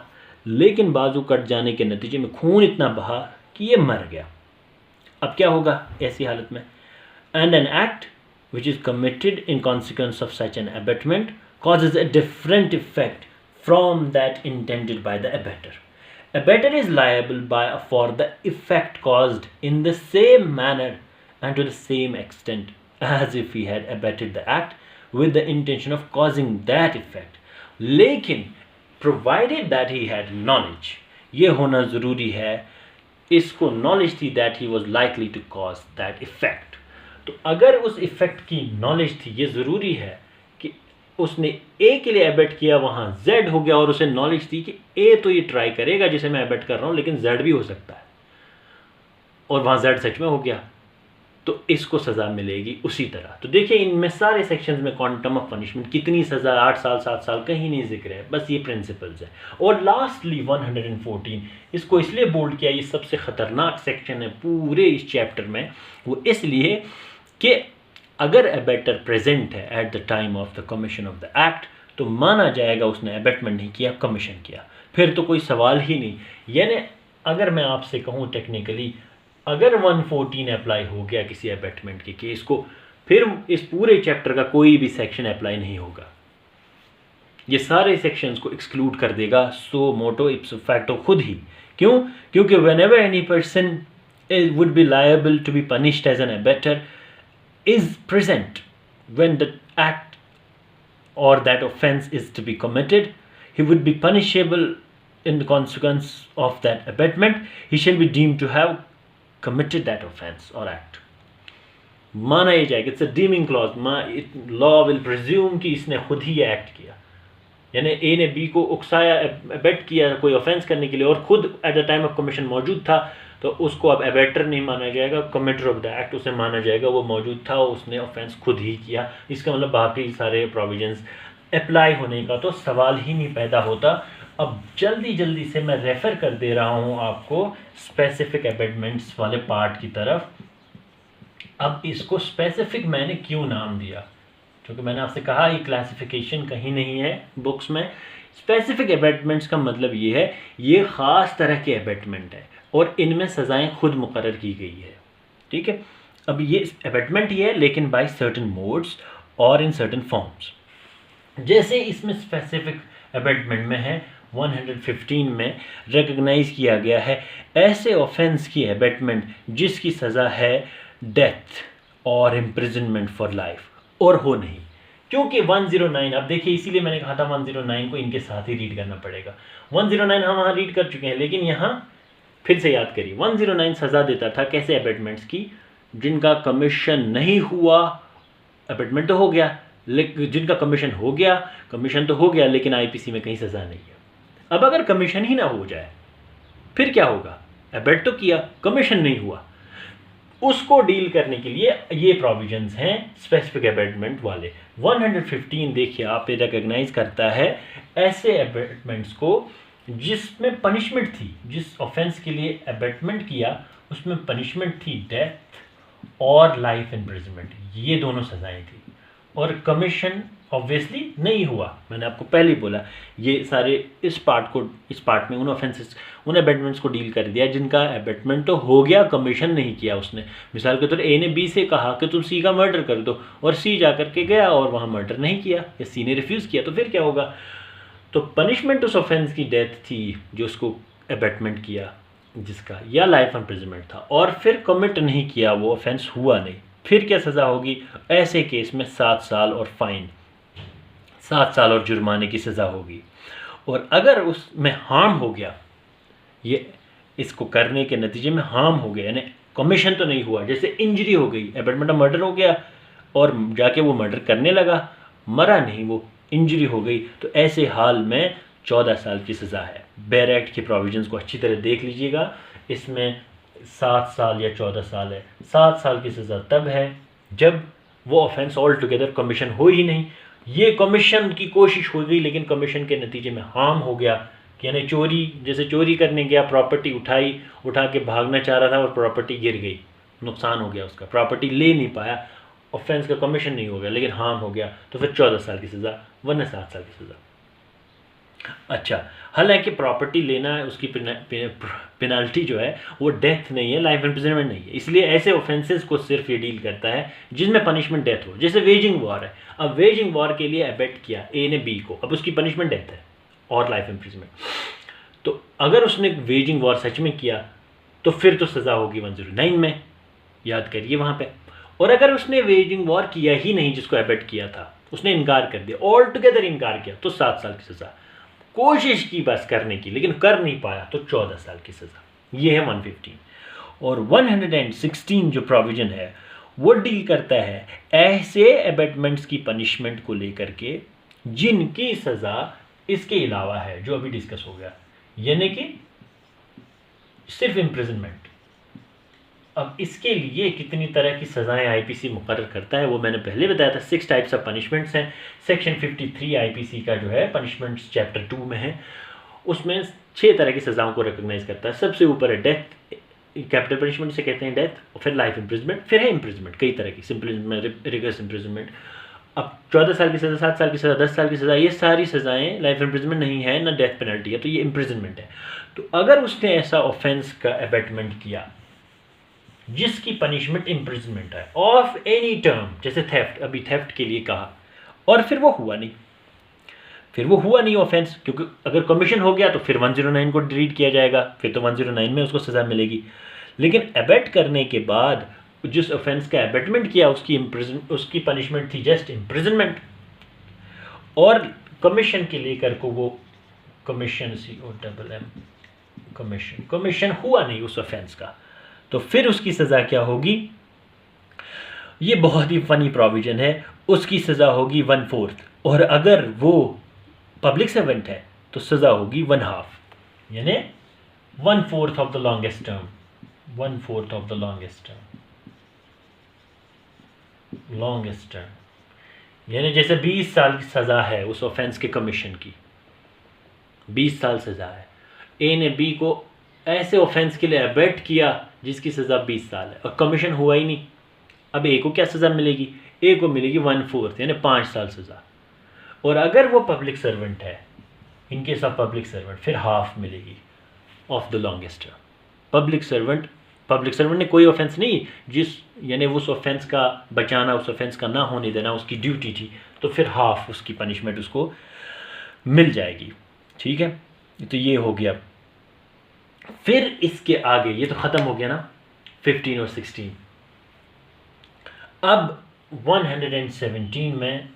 [SPEAKER 1] लेकिन बाजू कट जाने के नतीजे में खून इतना बहा कि ये मर गया। अब क्या होगा ऐसी हालत में? And an act which is committed in consequence of such an abetment causes a different effect from that intended by the abetter. Abetter is liable for the effect caused in the same manner and to the same extent as if he had abetted the act with the intention of causing that effect. लेकिन provided that he had knowledge, ये होना ज़रूरी है, इसको knowledge थी that he was likely to cause that effect। तो अगर उस effect की knowledge थी, ये ज़रूरी है कि उसने ए के लिए एबेट किया, वहाँ जेड हो गया, और उसे नॉलेज थी कि ए तो ये ट्राई करेगा जिसे मैं एबेट कर रहा हूँ, लेकिन जेड भी हो सकता है, और वहाँ जेड सच में हो गया, तो इसको सज़ा मिलेगी उसी तरह। तो देखिए इनमें सारे सेक्शंस में क्वांटम ऑफ पनिशमेंट, कितनी सज़ा, 8 साल 7 साल, कहीं नहीं जिक्र है, बस ये प्रिंसिपल्स है। और लास्टली 114, इसको इसलिए बोल्ड किया, ये सबसे ख़तरनाक सेक्शन है पूरे इस चैप्टर में, वो इसलिए कि अगर एबेटर प्रेजेंट है eight the time of the commission of the act, तो माना जाएगा उसने एबेटमेंट नहीं किया, कमीशन किया, फिर तो कोई सवाल ही नहीं। यानी अगर मैं आपसे कहूँ टेक्निकली, अगर 114 अप्लाई हो गया किसी एबेटमेंट के केस को, फिर इस पूरे चैप्टर का कोई भी सेक्शन अप्लाई नहीं होगा, ये सारे सेक्शंस को एक्सक्लूड कर देगा सो मोटो इप्सो फैक्टो खुद ही। क्यों? क्योंकि whenever any person would be liable to be punished as an abettor is present when the act or that offense is to be committed, he would be punishable in the consequence of that abetment. He shall be deemed to have committed that offense or act. माना ये जाएगा, it's a deeming clause, law will presume कि इसने खुद ही ये act किया, यानी ए ने बी को उकसाया, एबेट किया कोई ऑफेंस करने के लिए, और खुद eight the time of commission मौजूद था, तो उसको अब एबेटर नहीं माना जाएगा, कमिटर ऑफ द एक्ट उसे माना जाएगा, वो मौजूद था, उसने ऑफेंस खुद ही किया। इसका मतलब बाकी सारे प्रोविजंस अप्लाई होने का तो सवाल ही नहीं पैदा होता। अब जल्दी से मैं रेफ़र कर दे रहा हूँ आपको स्पेसिफिक अबेटमेंट्स वाले पार्ट की तरफ। अब इसको स्पेसिफिक मैंने क्यों नाम दिया? क्योंकि मैंने आपसे कहा ये क्लासिफिकेशन कहीं नहीं है बुक्स में। स्पेसिफिक अबेटमेंट्स का मतलब ये है, ये ख़ास तरह के अबेटमेंट है और इनमें सज़ाएं खुद मुकर्रर की गई है, ठीक है। अब ये अबेटमेंट ही है, लेकिन बाय सर्टेन मोड्स और इन सर्टेन फॉर्म्स। जैसे इसमें स्पेसिफिक अबेटमेंट में है 115 में रिकग्नाइज किया गया है ऐसे ऑफेंस की अबेटमेंट जिसकी सज़ा है डेथ और इम्प्रिजनमेंट फॉर लाइफ और हो नहीं। क्योंकि 109, अब देखिए इसीलिए मैंने कहा था 109 को इनके साथ ही रीड करना पड़ेगा। 109 हम वहाँ रीड कर चुके हैं, लेकिन यहाँ फिर से याद करिए 109 सज़ा देता था कैसे अबेटमेंट्स की, जिनका कमीशन नहीं हुआ, अबेटमेंट तो हो गया, लेकिन जिनका कमीशन हो गया, कमीशन तो हो गया लेकिन आईपीसी में कहीं सज़ा नहीं है। अब अगर कमीशन ही ना हो जाए फिर क्या होगा? अबेट तो किया, कमीशन नहीं हुआ, उसको डील करने के लिए ये प्रोविजंस हैं स्पेसिफिक अबेटमेंट वाले। 115 देखिए आप ये रिकग्नाइज करता है ऐसे अबेटमेंट्स को जिसमें पनिशमेंट थी, जिस ऑफेंस के लिए अबेटमेंट किया उसमें पनिशमेंट थी डेथ और लाइफ इम्प्रिजनमेंट, ये दोनों सजाएं थी। और कमीशन ऑब्वियसली नहीं हुआ, मैंने आपको पहले ही बोला ये सारे इस पार्ट में उन ऑफेंसेस उन अबेटमेंट्स को डील कर दिया जिनका अबेटमेंट तो हो गया, कमीशन नहीं किया उसने। मिसाल के तौर ए ने बी से कहा कि तुम सी का मर्डर कर दो और सी जा करके गया और वहाँ मर्डर नहीं किया या सी ने रिफ्यूज़ किया, तो फिर क्या होगा? तो पनिशमेंट उस ऑफेंस की डेथ थी जो उसको अबेटमेंट किया जिसका, या लाइफ इम्प्रिजनमेंट था, और फिर कमिट नहीं किया, वो ऑफेंस हुआ नहीं, फिर क्या सज़ा होगी? ऐसे केस में 7 साल और फाइन, 7 साल और जुर्माने की सज़ा होगी। और अगर उसमें हार्म हो गया, ये इसको करने के नतीजे में हार्म हो गया, यानी कमीशन तो नहीं हुआ, जैसे इंजरी हो गई, अबेटमेंट ऑफ मर्डर हो गया और जाके वो मर्डर करने लगा, मरा नहीं, वो इंजरी हो गई, तो ऐसे हाल में 14 साल की सज़ा है। बेयर एक्ट के प्रोविजंस को अच्छी तरह देख लीजिएगा, इसमें 7 साल या 14 साल है। 7 साल की सज़ा तब है जब वो ऑफेंस ऑल टुगेदर कमीशन हो ही नहीं, ये कमीशन की कोशिश हो गई लेकिन कमीशन के नतीजे में हार्म हो गया, यानी चोरी, जैसे चोरी करने गया, प्रॉपर्टी उठा के भागना चाह रहा था और प्रॉपर्टी गिर गई, नुकसान हो गया उसका, प्रॉपर्टी ले नहीं पाया, ऑफेंस का कमीशन नहीं हो गया लेकिन हार्म हो गया, तो फिर 14 साल की सज़ा वरना 7 साल की सज़ा। अच्छा, हालांकि प्रॉपर्टी लेना है उसकी पेनल्टी जो है वो डेथ नहीं है, लाइफ इम्प्रिजनमेंट नहीं है, इसलिए ऐसे ऑफेंसेस को सिर्फ ये डील करता है जिसमें पनिशमेंट डेथ हो। जैसे वेजिंग वॉर है, अब वेजिंग वॉर के लिए अबेट किया ए ने बी को, अब उसकी पनिशमेंट डेथ है और लाइफ इम्प्रिजनमेंट, तो अगर उसने वेजिंग वॉर सच में किया तो फिर तो सज़ा होगी 109 में, याद करिए वहाँ पे। और अगर उसने वेजिंग वॉर किया ही नहीं, जिसको अबेट किया था, उसने इनकार कर दिया, ऑल टुगेदर इनकार किया, तो 7 साल की सज़ा, कोशिश की बस करने की लेकिन कर नहीं पाया तो 14 साल की सज़ा। ये है 115। और 116 जो प्रोविजन है वो डील करता है ऐसे अबेटमेंट्स की पनिशमेंट को लेकर के जिनकी सज़ा इसके अलावा है जो अभी डिस्कस हो गया, यानी कि सिर्फ इम्प्रिजनमेंट। अब इसके लिए कितनी तरह की सज़ाएं आईपीसी मुकर्रर करता है वो मैंने पहले बताया था। 6 टाइप्स ऑफ पनिशमेंट्स हैं। सेक्शन 53 आईपीसी का जो है पनिशमेंट्स चैप्टर 2 में है, उसमें 6 तरह की सज़ाओं को रिकॉग्नाइज करता है। सबसे ऊपर है डेथ, कैपिटल पनिशमेंट से कहते हैं डेथ, और फिर लाइफ इम्प्रिजनमेंट, फिर है इम्प्रिजनमेंट, कई तरह की, सिंपल इम्प्रिजनमेंट, रिगर्स इम्प्रिजनमेंट। अब 14 साल की सज़ा, 7 साल की सज़ा, 10 साल की सज़ा, ये सारी सज़ाएँ लाइफ इम्प्रिजनमेंट नहीं है, ना डेथ पेनल्टी है, तो ये इम्प्रिजनमेंट है। तो अगर उसने ऐसा ऑफेंस का अबेटमेंट किया जिसकी पनिशमेंट इम्प्रिजनमेंट है ऑफ एनी टर्म, जैसे थेफ्ट, अभी थेफ्ट के लिए कहा, और फिर वो हुआ नहीं ऑफेंस, क्योंकि अगर कमीशन हो गया तो फिर 109 को डिलीट किया जाएगा, फिर तो 109 में उसको सज़ा मिलेगी। लेकिन अबेट करने के बाद जिस ऑफेंस का अबेटमेंट किया उसकी पनिशमेंट थी जस्ट इम्प्रिजनमेंट, और कमीशन के लेकर को वो कमीशन कमीशन हुआ नहीं उस ऑफेंस का, तो फिर उसकी सज़ा क्या होगी? ये बहुत ही फनी प्रोविजन है, उसकी सज़ा होगी 1/4, और अगर वो पब्लिक सर्वेंट है तो सज़ा होगी 1/2, यानी 1/4 of the longest term, 1/4 of the longest term, यानी जैसे 20 साल की सज़ा है उस ऑफेंस के कमीशन की, 20 साल सज़ा है, ए ने बी को ऐसे ऑफेंस के लिए अबेट किया जिसकी सज़ा 20 साल है और कमीशन हुआ ही नहीं, अब ए को क्या सज़ा मिलेगी? ए को मिलेगी 1/4 यानी 5 साल सज़ा। और अगर वो पब्लिक सर्वेंट है, in case of public servant, फिर हाफ मिलेगी of the longest term. Public servant ने कोई ऑफेंस नहीं, यानी उस ऑफेंस का बचाना, उस ऑफेंस का ना होने देना उसकी ड्यूटी थी, तो फिर हाफ उसकी पनिशमेंट उसको मिल जाएगी। ठीक है, तो ये हो गया। फिर इसके आगे, ये तो ख़त्म हो गया ना 15 और 16। अब 117 में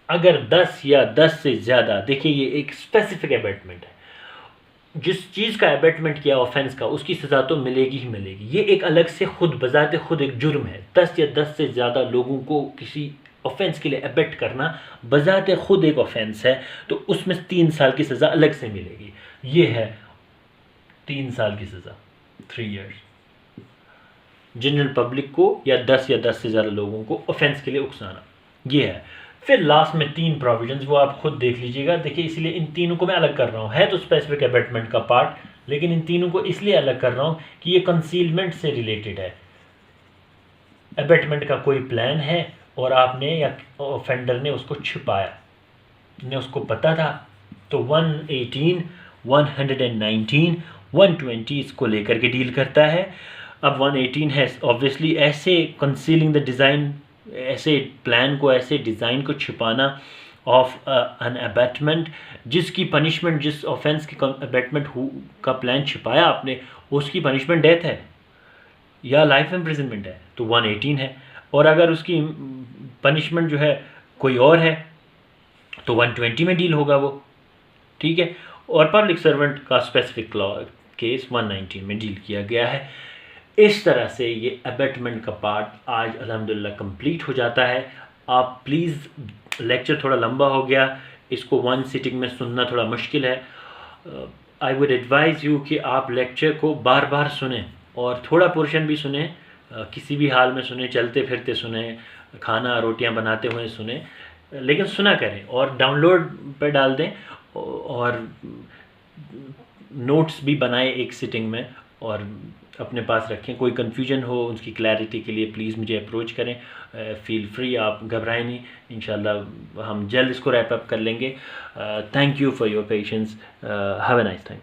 [SPEAKER 1] अगर 10 या 10 से ज़्यादा, देखिए ये एक स्पेसिफिक अबेटमेंट है, जिस चीज़ का अबेटमेंट किया ऑफेंस का उसकी सज़ा तो मिलेगी ही मिलेगी, ये एक अलग से बज़ाते खुद एक जुर्म है। 10 या 10 से ज़्यादा लोगों को किसी ऑफेंस के लिए अबेट करना बज़ाते खुद एक ऑफेंस है, तो उसमें 3 साल की सज़ा अलग से मिलेगी। ये है 3 साल की सज़ा, 3 years। जनरल पब्लिक को या 10 से ज़्यादा लोगों को ऑफेंस के लिए उकसाना, ये है। फिर लास्ट में 3 प्रोविजंस, वो आप खुद देख लीजिएगा। देखिए इसलिए इन तीनों को मैं अलग कर रहा हूँ, है तो स्पेसिफिक अबेटमेंट का पार्ट, लेकिन इन तीनों को इसलिए अलग कर रहा हूँ कि ये कंसीलमेंट से रिलेटेड है। अबेटमेंट का कोई प्लान है और आपने या ऑफेंडर ने उसको छिपाया, ने उसको पता था, तो 118, 119, 120 इसको लेकर के डील करता है। अब 118 है ऑब्वियसली ऐसे कंसीलिंग द डिज़ाइन, ऐसे प्लान को, ऐसे डिज़ाइन को छिपाना ऑफ एन अबेटमेंट, जिसकी पनिशमेंट, जिस ऑफेंस की अबेटमेंट का प्लान छिपाया आपने, उसकी पनिशमेंट डेथ है या लाइफ इम्प्रिजनमेंट है, तो 118 है। और अगर उसकी पनिशमेंट जो है कोई और है तो 120 में डील होगा वो, ठीक है। और पब्लिक सर्वेंट का स्पेसिफिक लॉ केस 119 में डील किया गया है। इस तरह से ये अबेटमेंट का पार्ट आज अल्हम्दुलिल्लाह कंप्लीट हो जाता है। आप प्लीज़, लेक्चर थोड़ा लंबा हो गया, इसको 1 सिटिंग में सुनना थोड़ा मुश्किल है। आई वुड एडवाइज़ यू कि आप लेक्चर को बार बार सुने और थोड़ा पोर्शन भी सुने, किसी भी हाल में सुने, चलते फिरते सुने, खाना रोटियां बनाते हुए सुने, लेकिन सुना करें और डाउनलोड पर डाल दें और नोट्स भी बनाएं एक सिटिंग में और अपने पास रखें। कोई कन्फ्यूजन हो उसकी क्लैरिटी के लिए प्लीज़ मुझे अप्रोच करें, फ़ील फ्री, आप घबराएं नहीं, इंशाल्लाह हम जल्द इसको रैप अप कर लेंगे। Thank you for your patience, have a nice time.